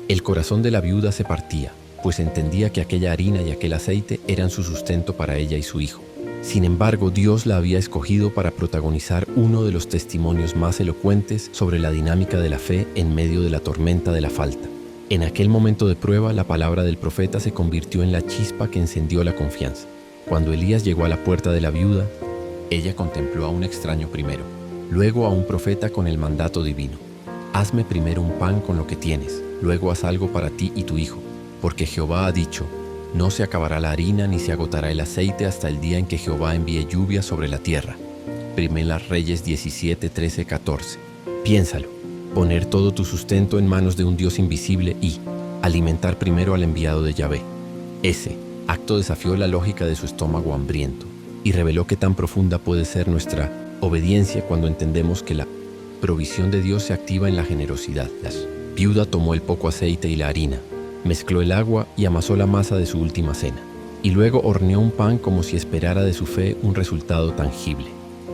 El corazón de la viuda se partía, pues entendía que aquella harina y aquel aceite eran su sustento para ella y su hijo. Sin embargo, Dios la había escogido para protagonizar uno de los testimonios más elocuentes sobre la dinámica de la fe en medio de la tormenta de la falta. En aquel momento de prueba, la palabra del profeta se convirtió en la chispa que encendió la confianza. Cuando Elías llegó a la puerta de la viuda, ella contempló a un extraño primero, luego a un profeta con el mandato divino. Hazme primero un pan con lo que tienes, luego haz algo para ti y tu hijo, porque Jehová ha dicho, no se acabará la harina ni se agotará el aceite hasta el día en que Jehová envíe lluvia sobre la tierra. Primera Reyes 17, 13, 14. Piénsalo, poner todo tu sustento en manos de un Dios invisible y alimentar primero al enviado de Yahvé. Ese acto desafió la lógica de su estómago hambriento y reveló qué tan profunda puede ser nuestra obediencia cuando entendemos que la provisión de Dios se activa en la generosidad. La viuda tomó el poco aceite y la harina, mezcló el agua y amasó la masa de su última cena, y luego horneó un pan como si esperara de su fe un resultado tangible.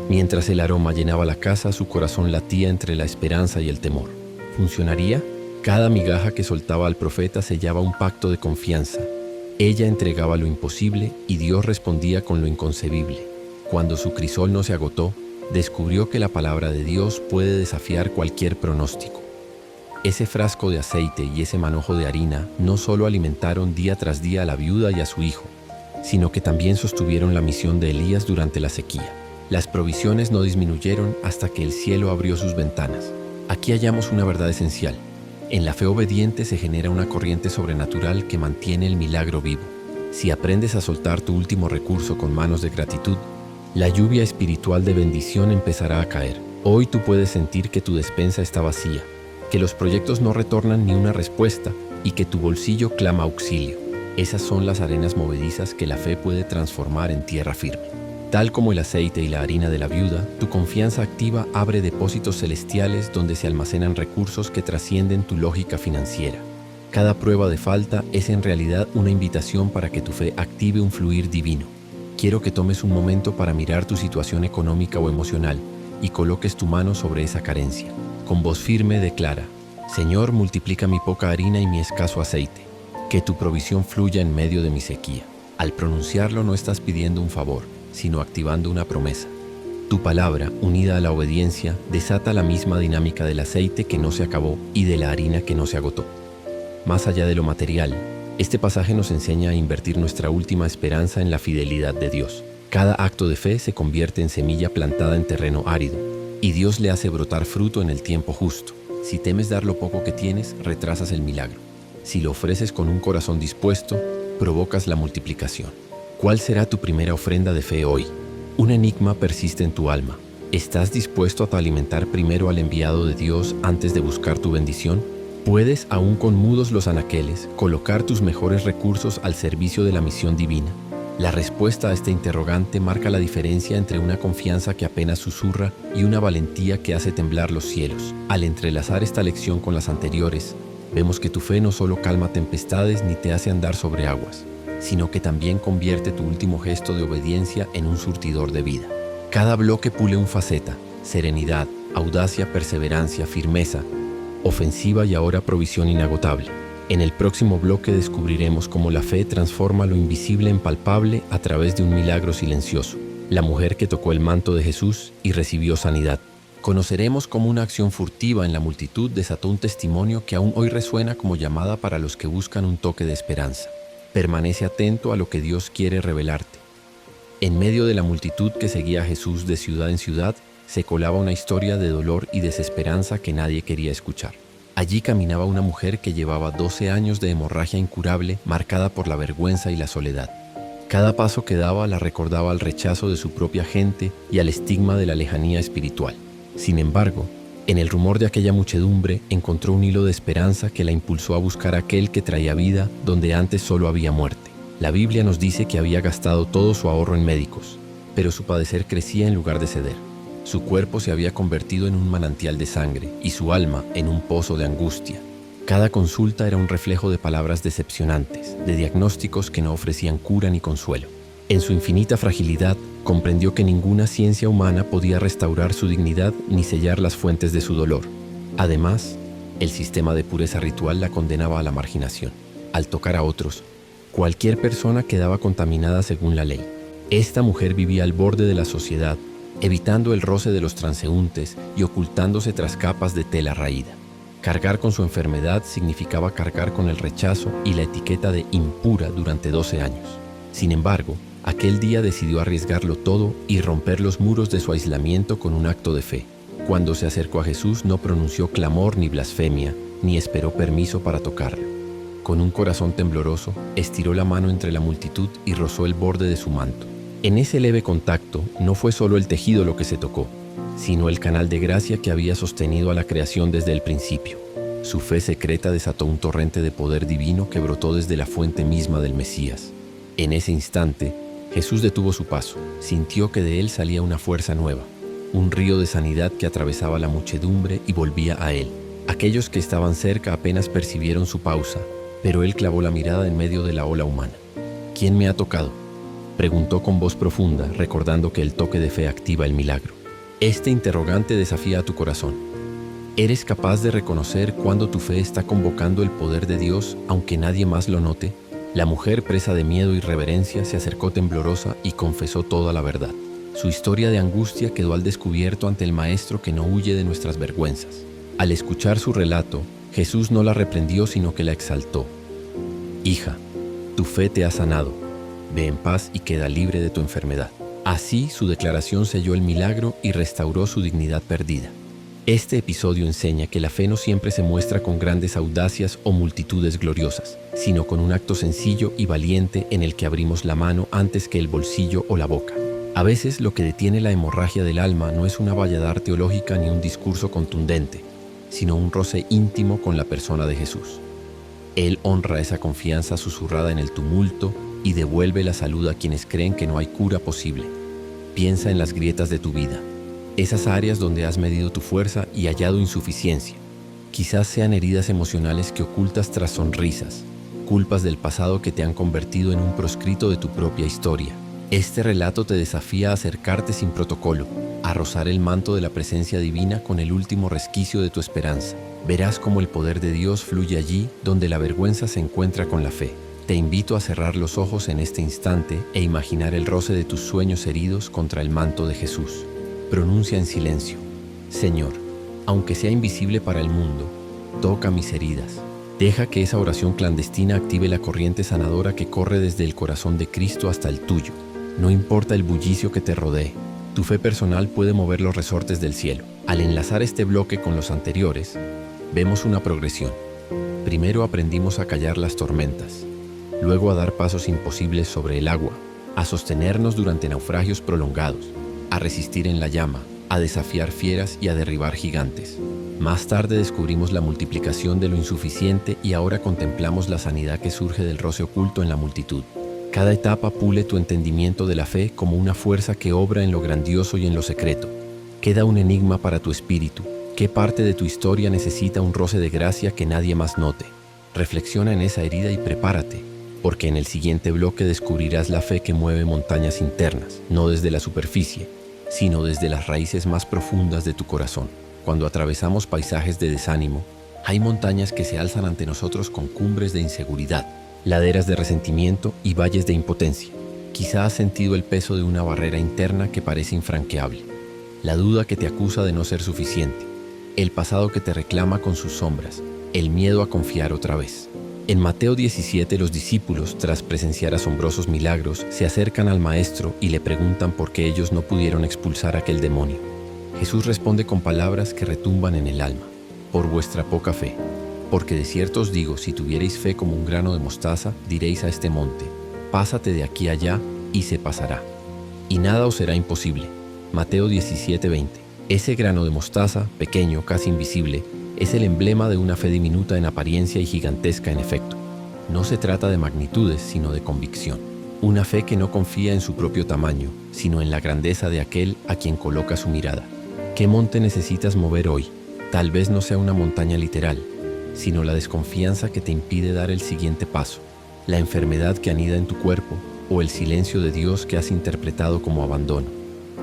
Mientras el aroma llenaba la casa, su corazón latía entre la esperanza y el temor. ¿Funcionaría? Cada migaja que soltaba al profeta sellaba un pacto de confianza. Ella entregaba lo imposible y Dios respondía con lo inconcebible. Cuando su crisol no se agotó, descubrió que la palabra de Dios puede desafiar cualquier pronóstico. Ese frasco de aceite y ese manojo de harina no solo alimentaron día tras día a la viuda y a su hijo, sino que también sostuvieron la misión de Elías durante la sequía. Las provisiones no disminuyeron hasta que el cielo abrió sus ventanas. Aquí hallamos una verdad esencial. En la fe obediente se genera una corriente sobrenatural que mantiene el milagro vivo. Si aprendes a soltar tu último recurso con manos de gratitud, la lluvia espiritual de bendición empezará a caer. Hoy tú puedes sentir que tu despensa está vacía, que los proyectos no retornan ni una respuesta y que tu bolsillo clama auxilio. Esas son las arenas movedizas que la fe puede transformar en tierra firme. Tal como el aceite y la harina de la viuda, tu confianza activa abre depósitos celestiales donde se almacenan recursos que trascienden tu lógica financiera. Cada prueba de falta es en realidad una invitación para que tu fe active un fluir divino. Quiero que tomes un momento para mirar tu situación económica o emocional y coloques tu mano sobre esa carencia. Con voz firme declara, Señor, multiplica mi poca harina y mi escaso aceite. Que tu provisión fluya en medio de mi sequía. Al pronunciarlo no estás pidiendo un favor, sino activando una promesa. Tu palabra, unida a la obediencia, desata la misma dinámica del aceite que no se acabó y de la harina que no se agotó. Más allá de lo material, este pasaje nos enseña a invertir nuestra última esperanza en la fidelidad de Dios. Cada acto de fe se convierte en semilla plantada en terreno árido, y Dios le hace brotar fruto en el tiempo justo. Si temes dar lo poco que tienes, retrasas el milagro. Si lo ofreces con un corazón dispuesto, provocas la multiplicación. ¿Cuál será tu primera ofrenda de fe hoy? Un enigma persiste en tu alma. ¿Estás dispuesto a alimentar primero al enviado de Dios antes de buscar tu bendición? ¿Puedes, aún con mudos los anaqueles, colocar tus mejores recursos al servicio de la misión divina? La respuesta a este interrogante marca la diferencia entre una confianza que apenas susurra y una valentía que hace temblar los cielos. Al entrelazar esta lección con las anteriores, vemos que tu fe no solo calma tempestades ni te hace andar sobre aguas. sino que también convierte tu último gesto de obediencia en un surtidor de vida. Cada bloque pule una faceta: serenidad, audacia, perseverancia, firmeza, ofensiva y ahora provisión inagotable. En el próximo bloque descubriremos cómo la fe transforma lo invisible en palpable a través de un milagro silencioso: la mujer que tocó el manto de Jesús y recibió sanidad. Conoceremos cómo una acción furtiva en la multitud desató un testimonio que aún hoy resuena como llamada para los que buscan un toque de esperanza. Permanece atento a lo que Dios quiere revelarte. En medio de la multitud que seguía a Jesús de ciudad en ciudad, se colaba una historia de dolor y desesperanza que nadie quería escuchar. Allí caminaba una mujer que llevaba 12 años de hemorragia incurable, marcada por la vergüenza y la soledad. Cada paso que daba la recordaba al rechazo de su propia gente y al estigma de la lejanía espiritual. Sin embargo, en el rumor de aquella muchedumbre encontró un hilo de esperanza que la impulsó a buscar a aquel que traía vida donde antes solo había muerte. La Biblia nos dice que había gastado todo su ahorro en médicos, pero su padecer crecía en lugar de ceder. Su cuerpo se había convertido en un manantial de sangre y su alma en un pozo de angustia. Cada consulta era un reflejo de palabras decepcionantes, de diagnósticos que no ofrecían cura ni consuelo. En su infinita fragilidad, comprendió que ninguna ciencia humana podía restaurar su dignidad ni sellar las fuentes de su dolor. Además, el sistema de pureza ritual la condenaba a la marginación. Al tocar a otros, cualquier persona quedaba contaminada según la ley. Esta mujer vivía al borde de la sociedad, evitando el roce de los transeúntes y ocultándose tras capas de tela raída. Cargar con su enfermedad significaba cargar con el rechazo y la etiqueta de impura durante 12 años. Sin embargo, aquel día decidió arriesgarlo todo y romper los muros de su aislamiento con un acto de fe. Cuando se acercó a Jesús no pronunció clamor ni blasfemia, ni esperó permiso para tocarlo. Con un corazón tembloroso, estiró la mano entre la multitud y rozó el borde de su manto. En ese leve contacto no fue solo el tejido lo que se tocó, sino el canal de gracia que había sostenido a la creación desde el principio. Su fe secreta desató un torrente de poder divino que brotó desde la fuente misma del Mesías. En ese instante, Jesús detuvo su paso, sintió que de él salía una fuerza nueva, un río de sanidad que atravesaba la muchedumbre y volvía a él. Aquellos que estaban cerca apenas percibieron su pausa, pero él clavó la mirada en medio de la ola humana. ¿Quién me ha tocado?, preguntó con voz profunda, recordando que el toque de fe activa el milagro. Este interrogante desafía a tu corazón. ¿Eres capaz de reconocer cuando tu fe está convocando el poder de Dios, aunque nadie más lo note? La mujer, presa de miedo y reverencia, se acercó temblorosa y confesó toda la verdad. Su historia de angustia quedó al descubierto ante el Maestro que no huye de nuestras vergüenzas. Al escuchar su relato, Jesús no la reprendió, sino que la exaltó. Hija, tu fe te ha sanado. Ve en paz y queda libre de tu enfermedad. Así, su declaración selló el milagro y restauró su dignidad perdida. Este episodio enseña que la fe no siempre se muestra con grandes audacias o multitudes gloriosas, sino con un acto sencillo y valiente en el que abrimos la mano antes que el bolsillo o la boca. A veces lo que detiene la hemorragia del alma no es una valladar teológica ni un discurso contundente, sino un roce íntimo con la persona de Jesús. Él honra esa confianza susurrada en el tumulto y devuelve la salud a quienes creen que no hay cura posible. Piensa en las grietas de tu vida, esas áreas donde has medido tu fuerza y hallado insuficiencia. Quizás sean heridas emocionales que ocultas tras sonrisas, culpas del pasado que te han convertido en un proscrito de tu propia historia. Este relato te desafía a acercarte sin protocolo, a rozar el manto de la presencia divina con el último resquicio de tu esperanza. Verás cómo el poder de Dios fluye allí donde la vergüenza se encuentra con la fe. Te invito a cerrar los ojos en este instante e imaginar el roce de tus sueños heridos contra el manto de Jesús. Pronuncia en silencio: Señor, aunque sea invisible para el mundo, toca mis heridas. Deja que esa oración clandestina active la corriente sanadora que corre desde el corazón de Cristo hasta el tuyo. No importa el bullicio que te rodee, tu fe personal puede mover los resortes del cielo. Al enlazar este bloque con los anteriores, vemos una progresión. Primero aprendimos a callar las tormentas, luego a dar pasos imposibles sobre el agua, a sostenernos durante naufragios prolongados, a resistir en la llama, a desafiar fieras y a derribar gigantes. Más tarde descubrimos la multiplicación de lo insuficiente y ahora contemplamos la sanidad que surge del roce oculto en la multitud. Cada etapa pule tu entendimiento de la fe como una fuerza que obra en lo grandioso y en lo secreto. Queda un enigma para tu espíritu. ¿Qué parte de tu historia necesita un roce de gracia que nadie más note? Reflexiona en esa herida y prepárate, porque en el siguiente bloque descubrirás la fe que mueve montañas internas, no desde la superficie, sino desde las raíces más profundas de tu corazón. Cuando atravesamos paisajes de desánimo, hay montañas que se alzan ante nosotros con cumbres de inseguridad, laderas de resentimiento y valles de impotencia. Quizá has sentido el peso de una barrera interna que parece infranqueable, la duda que te acusa de no ser suficiente, el pasado que te reclama con sus sombras, el miedo a confiar otra vez. En Mateo 17, los discípulos, tras presenciar asombrosos milagros, se acercan al Maestro y le preguntan por qué ellos no pudieron expulsar a aquel demonio. Jesús responde con palabras que retumban en el alma: por vuestra poca fe. Porque de cierto os digo, si tuvierais fe como un grano de mostaza, diréis a este monte: pásate de aquí allá, y se pasará. Y nada os será imposible. Mateo 17:20. Ese grano de mostaza, pequeño, casi invisible, es el emblema de una fe diminuta en apariencia y gigantesca en efecto. No se trata de magnitudes, sino de convicción. Una fe que no confía en su propio tamaño, sino en la grandeza de aquel a quien coloca su mirada. ¿Qué monte necesitas mover hoy? Tal vez no sea una montaña literal, sino la desconfianza que te impide dar el siguiente paso, la enfermedad que anida en tu cuerpo o el silencio de Dios que has interpretado como abandono.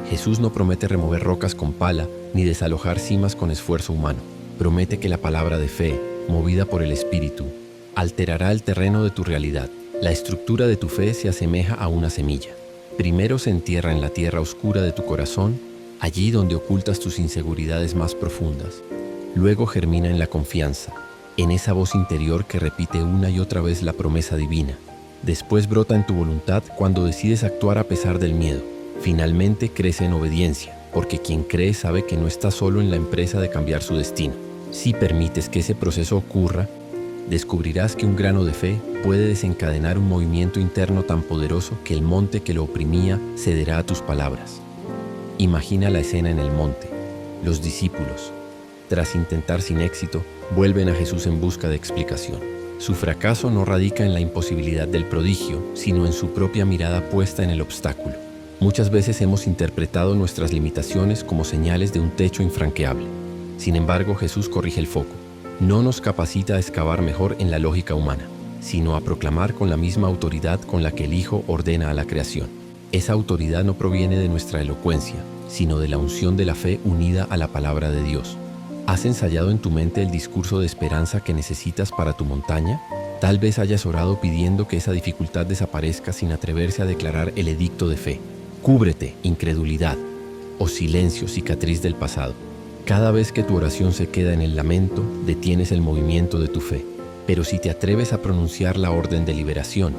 Jesús no promete remover rocas con pala ni desalojar cimas con esfuerzo humano. Promete que la palabra de fe, movida por el Espíritu, alterará el terreno de tu realidad. La estructura de tu fe se asemeja a una semilla. Primero se entierra en la tierra oscura de tu corazón, allí donde ocultas tus inseguridades más profundas. Luego germina en la confianza, en esa voz interior que repite una y otra vez la promesa divina. Después brota en tu voluntad cuando decides actuar a pesar del miedo. Finalmente crece en obediencia, porque quien cree sabe que no está solo en la empresa de cambiar su destino. Si permites que ese proceso ocurra, descubrirás que un grano de fe puede desencadenar un movimiento interno tan poderoso que el monte que lo oprimía cederá a tus palabras. Imagina la escena en el monte. Los discípulos, tras intentar sin éxito, vuelven a Jesús en busca de explicación. Su fracaso no radica en la imposibilidad del prodigio, sino en su propia mirada puesta en el obstáculo. Muchas veces hemos interpretado nuestras limitaciones como señales de un techo infranqueable. Sin embargo, Jesús corrige el foco. No nos capacita a excavar mejor en la lógica humana, sino a proclamar con la misma autoridad con la que el Hijo ordena a la creación. Esa autoridad no proviene de nuestra elocuencia, sino de la unción de la fe unida a la palabra de Dios. ¿Has ensayado en tu mente el discurso de esperanza que necesitas para tu montaña? Tal vez hayas orado pidiendo que esa dificultad desaparezca sin atreverse a declarar el edicto de fe. Cúbrete, incredulidad, o silencio, cicatriz del pasado. Cada vez que tu oración se queda en el lamento, detienes el movimiento de tu fe. Pero si te atreves a pronunciar la orden de liberación,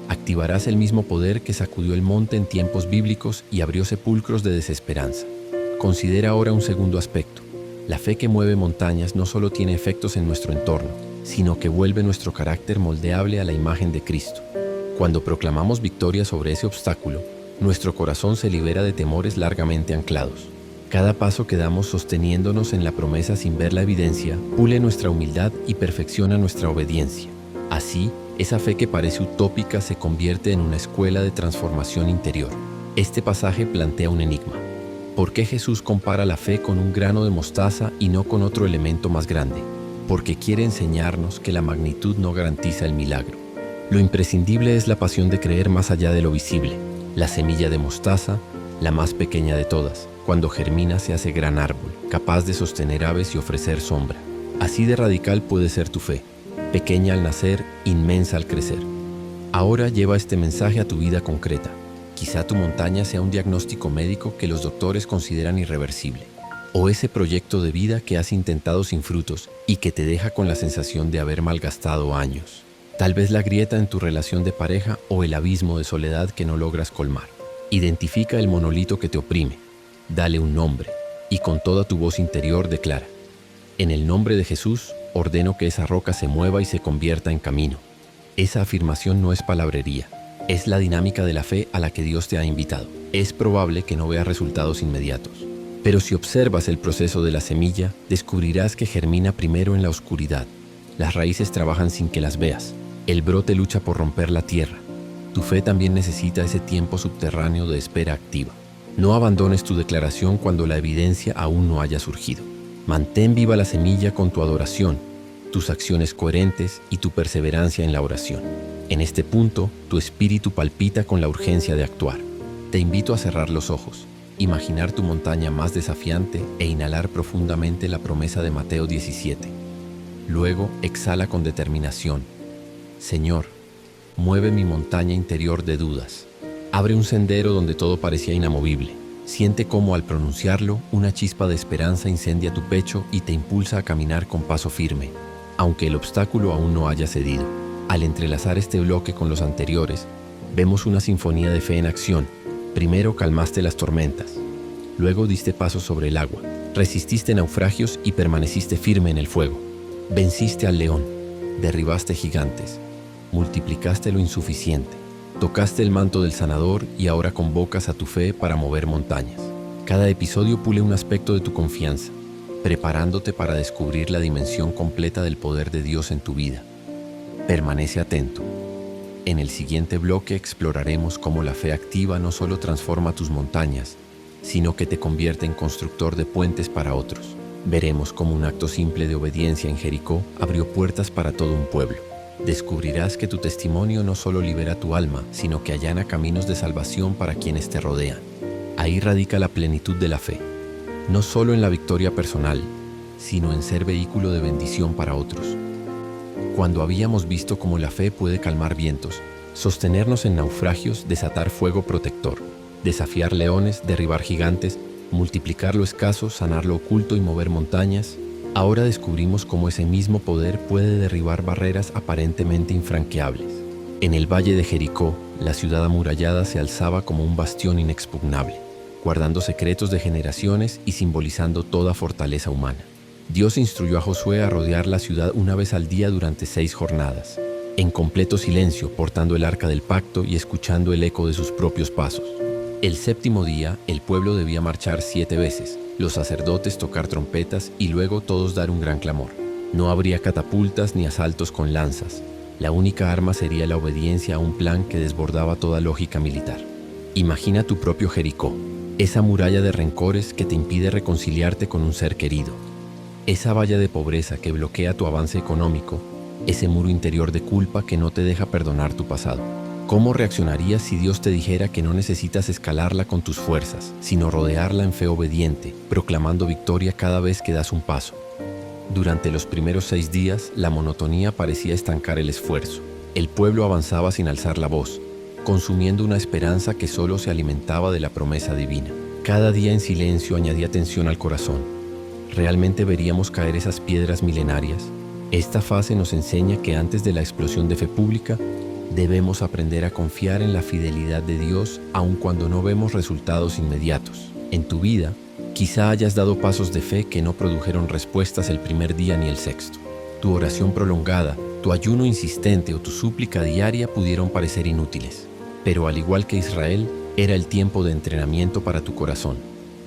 activarás el mismo poder que sacudió el monte en tiempos bíblicos y abrió sepulcros de desesperanza. Considera ahora un segundo aspecto. La fe que mueve montañas no solo tiene efectos en nuestro entorno, sino que vuelve nuestro carácter moldeable a la imagen de Cristo. Cuando proclamamos victoria sobre ese obstáculo, nuestro corazón se libera de temores largamente anclados. Cada paso que damos sosteniéndonos en la promesa sin ver la evidencia, pule nuestra humildad y perfecciona nuestra obediencia. Así, esa fe que parece utópica se convierte en una escuela de transformación interior. Este pasaje plantea un enigma. ¿Por qué Jesús compara la fe con un grano de mostaza y no con otro elemento más grande? Porque quiere enseñarnos que la magnitud no garantiza el milagro. Lo imprescindible es la pasión de creer más allá de lo visible. La semilla de mostaza, la más pequeña de todas, cuando germina se hace gran árbol, capaz de sostener aves y ofrecer sombra. Así de radical puede ser tu fe, pequeña al nacer, inmensa al crecer. Ahora lleva este mensaje a tu vida concreta. Quizá tu montaña sea un diagnóstico médico que los doctores consideran irreversible, o ese proyecto de vida que has intentado sin frutos y que te deja con la sensación de haber malgastado años. Tal vez la grieta en tu relación de pareja o el abismo de soledad que no logras colmar. Identifica el monolito que te oprime, dale un nombre y con toda tu voz interior declara: en el nombre de Jesús, ordeno que esa roca se mueva y se convierta en camino. Esa afirmación no es palabrería, es la dinámica de la fe a la que Dios te ha invitado. Es probable que no veas resultados inmediatos, pero si observas el proceso de la semilla, descubrirás que germina primero en la oscuridad. Las raíces trabajan sin que las veas. El brote lucha por romper la tierra. Tu fe también necesita ese tiempo subterráneo de espera activa. No abandones tu declaración cuando la evidencia aún no haya surgido. Mantén viva la semilla con tu adoración, tus acciones coherentes y tu perseverancia en la oración. En este punto, tu espíritu palpita con la urgencia de actuar. Te invito a cerrar los ojos, imaginar tu montaña más desafiante e inhalar profundamente la promesa de Mateo 17. Luego, exhala con determinación. Señor, mueve mi montaña interior de dudas. Abre un sendero donde todo parecía inamovible. Siente cómo al pronunciarlo, una chispa de esperanza incendia tu pecho y te impulsa a caminar con paso firme, aunque el obstáculo aún no haya cedido. Al entrelazar este bloque con los anteriores, vemos una sinfonía de fe en acción. Primero calmaste las tormentas, luego diste pasos sobre el agua, resististe naufragios y permaneciste firme en el fuego. Venciste al león, derribaste gigantes, multiplicaste lo insuficiente, tocaste el manto del sanador y ahora convocas a tu fe para mover montañas. Cada episodio pule un aspecto de tu confianza, preparándote para descubrir la dimensión completa del poder de Dios en tu vida. Permanece atento. En el siguiente bloque exploraremos cómo la fe activa no solo transforma tus montañas, sino que te convierte en constructor de puentes para otros. Veremos cómo un acto simple de obediencia en Jericó abrió puertas para todo un pueblo. Descubrirás que tu testimonio no solo libera tu alma, sino que allana caminos de salvación para quienes te rodean. Ahí radica la plenitud de la fe, no solo en la victoria personal, sino en ser vehículo de bendición para otros. Cuando habíamos visto cómo la fe puede calmar vientos, sostenernos en naufragios, desatar fuego protector, desafiar leones, derribar gigantes, multiplicar lo escaso, sanar lo oculto y mover montañas, ahora descubrimos cómo ese mismo poder puede derribar barreras aparentemente infranqueables. En el valle de Jericó, la ciudad amurallada se alzaba como un bastión inexpugnable, guardando secretos de generaciones y simbolizando toda fortaleza humana. Dios instruyó a Josué a rodear la ciudad una vez al día durante 6 jornadas, en completo silencio, portando el arca del pacto y escuchando el eco de sus propios pasos. El 7º día, el pueblo debía marchar 7 veces, los sacerdotes tocar trompetas y luego todos dar un gran clamor. No habría catapultas ni asaltos con lanzas. La única arma sería la obediencia a un plan que desbordaba toda lógica militar. Imagina tu propio Jericó, esa muralla de rencores que te impide reconciliarte con un ser querido. Esa valla de pobreza que bloquea tu avance económico, ese muro interior de culpa que no te deja perdonar tu pasado. ¿Cómo reaccionarías si Dios te dijera que no necesitas escalarla con tus fuerzas, sino rodearla en fe obediente, proclamando victoria cada vez que das un paso? Durante los primeros 6 días, la monotonía parecía estancar el esfuerzo. El pueblo avanzaba sin alzar la voz, consumiendo una esperanza que solo se alimentaba de la promesa divina. Cada día en silencio añadía tensión al corazón. ¿Realmente veríamos caer esas piedras milenarias? Esta fase nos enseña que antes de la explosión de fe pública, debemos aprender a confiar en la fidelidad de Dios aun cuando no vemos resultados inmediatos. En tu vida, quizá hayas dado pasos de fe que no produjeron respuestas el primer día ni el 6º. Tu oración prolongada, tu ayuno insistente o tu súplica diaria pudieron parecer inútiles. Pero al igual que Israel, era el tiempo de entrenamiento para tu corazón,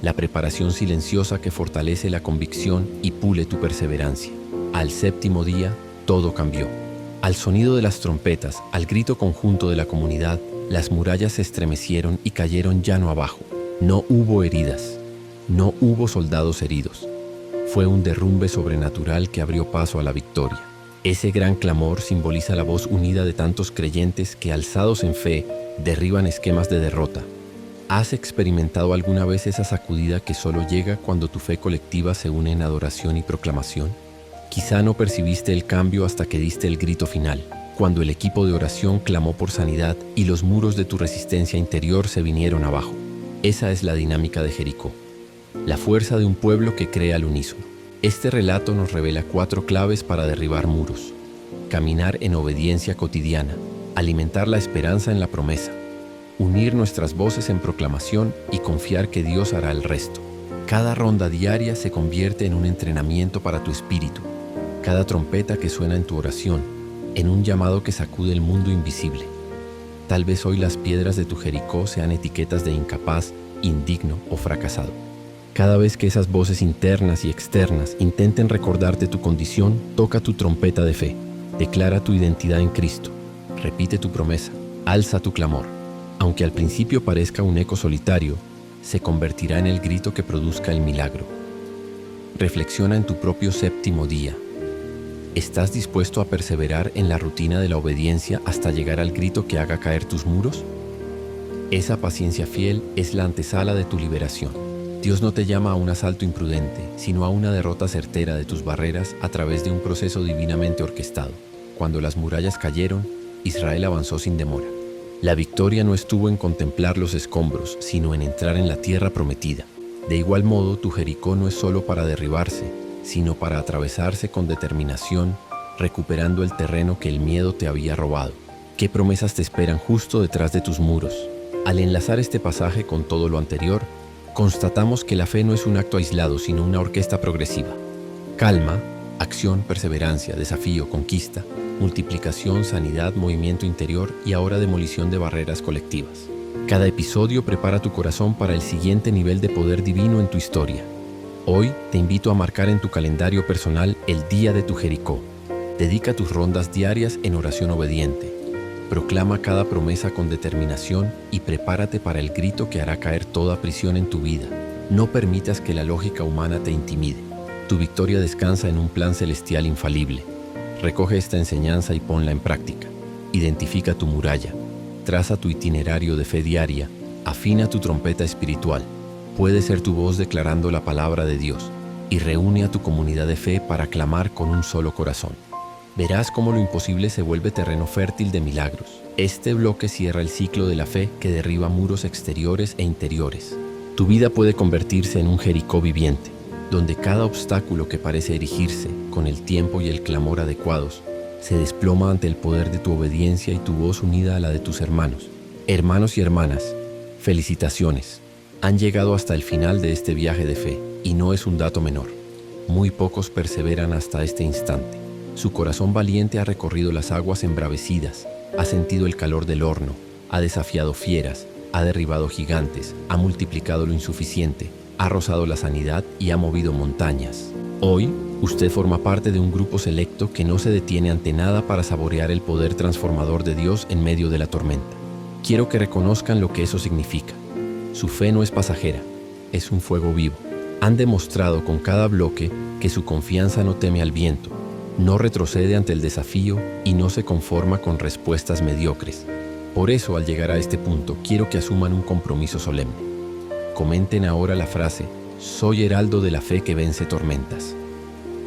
la preparación silenciosa que fortalece la convicción y pule tu perseverancia. Al 7º día, todo cambió. Al sonido de las trompetas, al grito conjunto de la comunidad, las murallas se estremecieron y cayeron llano abajo. No hubo heridas, no hubo soldados heridos. Fue un derrumbe sobrenatural que abrió paso a la victoria. Ese gran clamor simboliza la voz unida de tantos creyentes que, alzados en fe, derriban esquemas de derrota. ¿Has experimentado alguna vez esa sacudida que solo llega cuando tu fe colectiva se une en adoración y proclamación? Quizá no percibiste el cambio hasta que diste el grito final, cuando el equipo de oración clamó por sanidad y los muros de tu resistencia interior se vinieron abajo. Esa es la dinámica de Jericó, la fuerza de un pueblo que cree al unísono. Este relato nos revela 4 claves para derribar muros: caminar en obediencia cotidiana, alimentar la esperanza en la promesa, unir nuestras voces en proclamación y confiar que Dios hará el resto. Cada ronda diaria se convierte en un entrenamiento para tu espíritu. Cada trompeta que suena en tu oración, en un llamado que sacude el mundo invisible. Tal vez hoy las piedras de tu Jericó sean etiquetas de incapaz, indigno o fracasado. Cada vez que esas voces internas y externas intenten recordarte tu condición, toca tu trompeta de fe. Declara tu identidad en Cristo. Repite tu promesa. Alza tu clamor. Aunque al principio parezca un eco solitario, se convertirá en el grito que produzca el milagro. Reflexiona en tu propio 7º día. ¿Estás dispuesto a perseverar en la rutina de la obediencia hasta llegar al grito que haga caer tus muros? Esa paciencia fiel es la antesala de tu liberación. Dios no te llama a un asalto imprudente, sino a una derrota certera de tus barreras a través de un proceso divinamente orquestado. Cuando las murallas cayeron, Israel avanzó sin demora. La victoria no estuvo en contemplar los escombros, sino en entrar en la tierra prometida. De igual modo, tu Jericó no es solo para derribarse, sino para atravesarse con determinación, recuperando el terreno que el miedo te había robado. ¿Qué promesas te esperan justo detrás de tus muros? Al enlazar este pasaje con todo lo anterior, constatamos que la fe no es un acto aislado, sino una orquesta progresiva. Calma, acción, perseverancia, desafío, conquista, multiplicación, sanidad, movimiento interior y ahora demolición de barreras colectivas. Cada episodio prepara tu corazón para el siguiente nivel de poder divino en tu historia. Hoy te invito a marcar en tu calendario personal el día de tu Jericó. Dedica tus rondas diarias en oración obediente. Proclama cada promesa con determinación y prepárate para el grito que hará caer toda prisión en tu vida. No permitas que la lógica humana te intimide. Tu victoria descansa en un plan celestial infalible. Recoge esta enseñanza y ponla en práctica. Identifica tu muralla. Traza tu itinerario de fe diaria. Afina tu trompeta espiritual. Puede ser tu voz declarando la palabra de Dios. Y reúne a tu comunidad de fe para clamar con un solo corazón. Verás cómo lo imposible se vuelve terreno fértil de milagros. Este bloque cierra el ciclo de la fe que derriba muros exteriores e interiores. Tu vida puede convertirse en un Jericó viviente, donde cada obstáculo que parece erigirse, con el tiempo y el clamor adecuados, se desploma ante el poder de tu obediencia y tu voz unida a la de tus hermanos. Hermanos y hermanas, felicitaciones. Han llegado hasta el final de este viaje de fe, y no es un dato menor. Muy pocos perseveran hasta este instante. Su corazón valiente ha recorrido las aguas embravecidas, ha sentido el calor del horno, ha desafiado fieras, ha derribado gigantes, ha multiplicado lo insuficiente, ha rozado la sanidad y ha movido montañas. Hoy, usted forma parte de un grupo selecto que no se detiene ante nada para saborear el poder transformador de Dios en medio de la tormenta. Quiero que reconozcan lo que eso significa. Su fe no es pasajera, es un fuego vivo. Han demostrado con cada bloque que su confianza no teme al viento, no retrocede ante el desafío y no se conforma con respuestas mediocres. Por eso, al llegar a este punto, quiero que asuman un compromiso solemne. Comenten ahora la frase, soy heraldo de la fe que vence tormentas.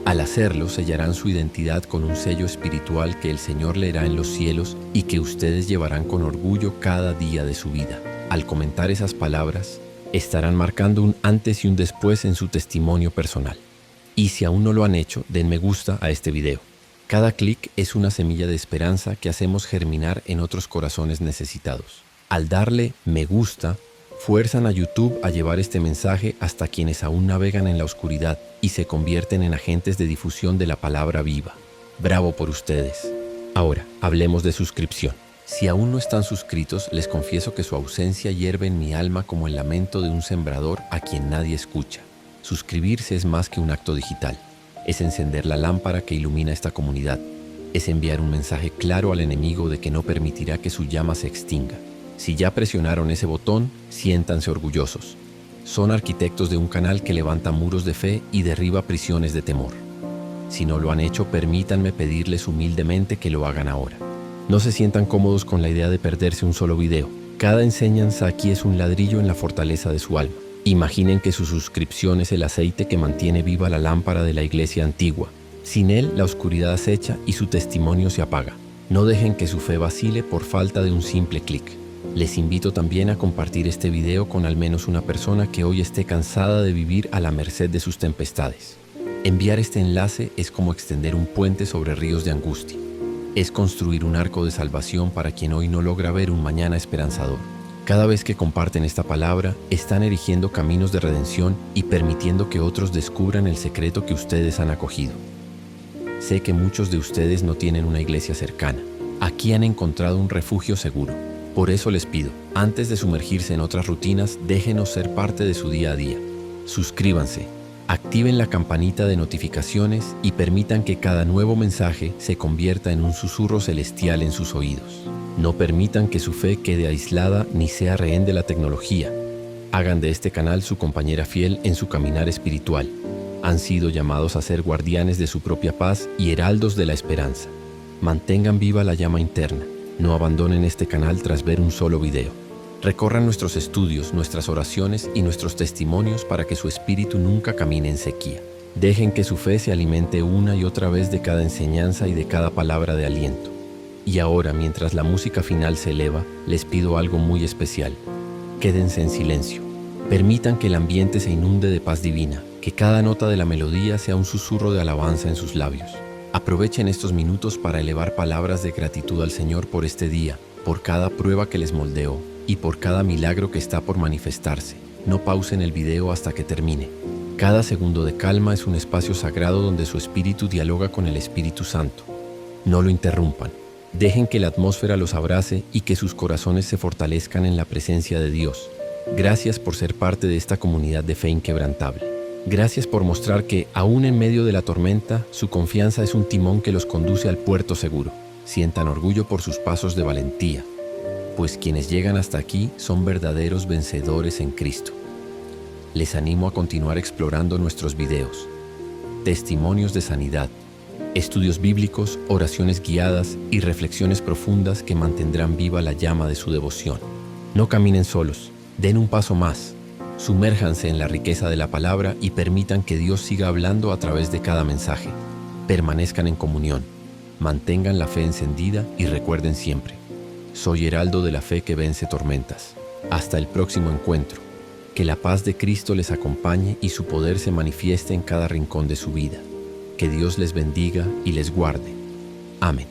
Al hacerlo, sellarán su identidad con un sello espiritual que el Señor leerá en los cielos y que ustedes llevarán con orgullo cada día de su vida. Al comentar esas palabras, estarán marcando un antes y un después en su testimonio personal. Y si aún no lo han hecho, den me gusta a este video. Cada clic es una semilla de esperanza que hacemos germinar en otros corazones necesitados. Al darle me gusta, fuerzan a YouTube a llevar este mensaje hasta quienes aún navegan en la oscuridad y se convierten en agentes de difusión de la palabra viva. Bravo por ustedes. Ahora, hablemos de suscripción. Si aún no están suscritos, les confieso que su ausencia hierve en mi alma como el lamento de un sembrador a quien nadie escucha. Suscribirse es más que un acto digital. Es encender la lámpara que ilumina esta comunidad. Es enviar un mensaje claro al enemigo de que no permitirá que su llama se extinga. Si ya presionaron ese botón, siéntanse orgullosos. Son arquitectos de un canal que levanta muros de fe y derriba prisiones de temor. Si no lo han hecho, permítanme pedirles humildemente que lo hagan ahora. No se sientan cómodos con la idea de perderse un solo video. Cada enseñanza aquí es un ladrillo en la fortaleza de su alma. Imaginen que su suscripción es el aceite que mantiene viva la lámpara de la iglesia antigua. Sin él, la oscuridad acecha y su testimonio se apaga. No dejen que su fe vacile por falta de un simple clic. Les invito también a compartir este video con al menos una persona que hoy esté cansada de vivir a la merced de sus tempestades. Enviar este enlace es como extender un puente sobre ríos de angustia. Es construir un arco de salvación para quien hoy no logra ver un mañana esperanzador. Cada vez que comparten esta palabra, están erigiendo caminos de redención y permitiendo que otros descubran el secreto que ustedes han acogido. Sé que muchos de ustedes no tienen una iglesia cercana. Aquí han encontrado un refugio seguro. Por eso les pido, antes de sumergirse en otras rutinas, déjenos ser parte de su día a día. Suscríbanse, activen la campanita de notificaciones y permitan que cada nuevo mensaje se convierta en un susurro celestial en sus oídos. No permitan que su fe quede aislada ni sea rehén de la tecnología. Hagan de este canal su compañera fiel en su caminar espiritual. Han sido llamados a ser guardianes de su propia paz y heraldos de la esperanza. Mantengan viva la llama interna. No abandonen este canal tras ver un solo video. Recorran nuestros estudios, nuestras oraciones y nuestros testimonios para que su espíritu nunca camine en sequía. Dejen que su fe se alimente una y otra vez de cada enseñanza y de cada palabra de aliento. Y ahora, mientras la música final se eleva, les pido algo muy especial. Quédense en silencio. Permitan que el ambiente se inunde de paz divina, que cada nota de la melodía sea un susurro de alabanza en sus labios. Aprovechen estos minutos para elevar palabras de gratitud al Señor por este día, por cada prueba que les moldeó y por cada milagro que está por manifestarse. No pausen el video hasta que termine. Cada segundo de calma es un espacio sagrado donde su espíritu dialoga con el Espíritu Santo. No lo interrumpan. Dejen que la atmósfera los abrace y que sus corazones se fortalezcan en la presencia de Dios. Gracias por ser parte de esta comunidad de fe inquebrantable. Gracias por mostrar que, aún en medio de la tormenta, su confianza es un timón que los conduce al puerto seguro. Sientan orgullo por sus pasos de valentía, pues quienes llegan hasta aquí son verdaderos vencedores en Cristo. Les animo a continuar explorando nuestros videos. Testimonios de sanidad, estudios bíblicos, oraciones guiadas y reflexiones profundas que mantendrán viva la llama de su devoción. No caminen solos, den un paso más. Sumérjanse en la riqueza de la palabra y permitan que Dios siga hablando a través de cada mensaje. Permanezcan en comunión, mantengan la fe encendida y recuerden siempre: soy heraldo de la fe que vence tormentas. Hasta el próximo encuentro. Que la paz de Cristo les acompañe y su poder se manifieste en cada rincón de su vida. Que Dios les bendiga y les guarde. Amén.